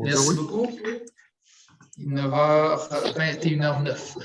Merci beaucoup. 9h, 21h09.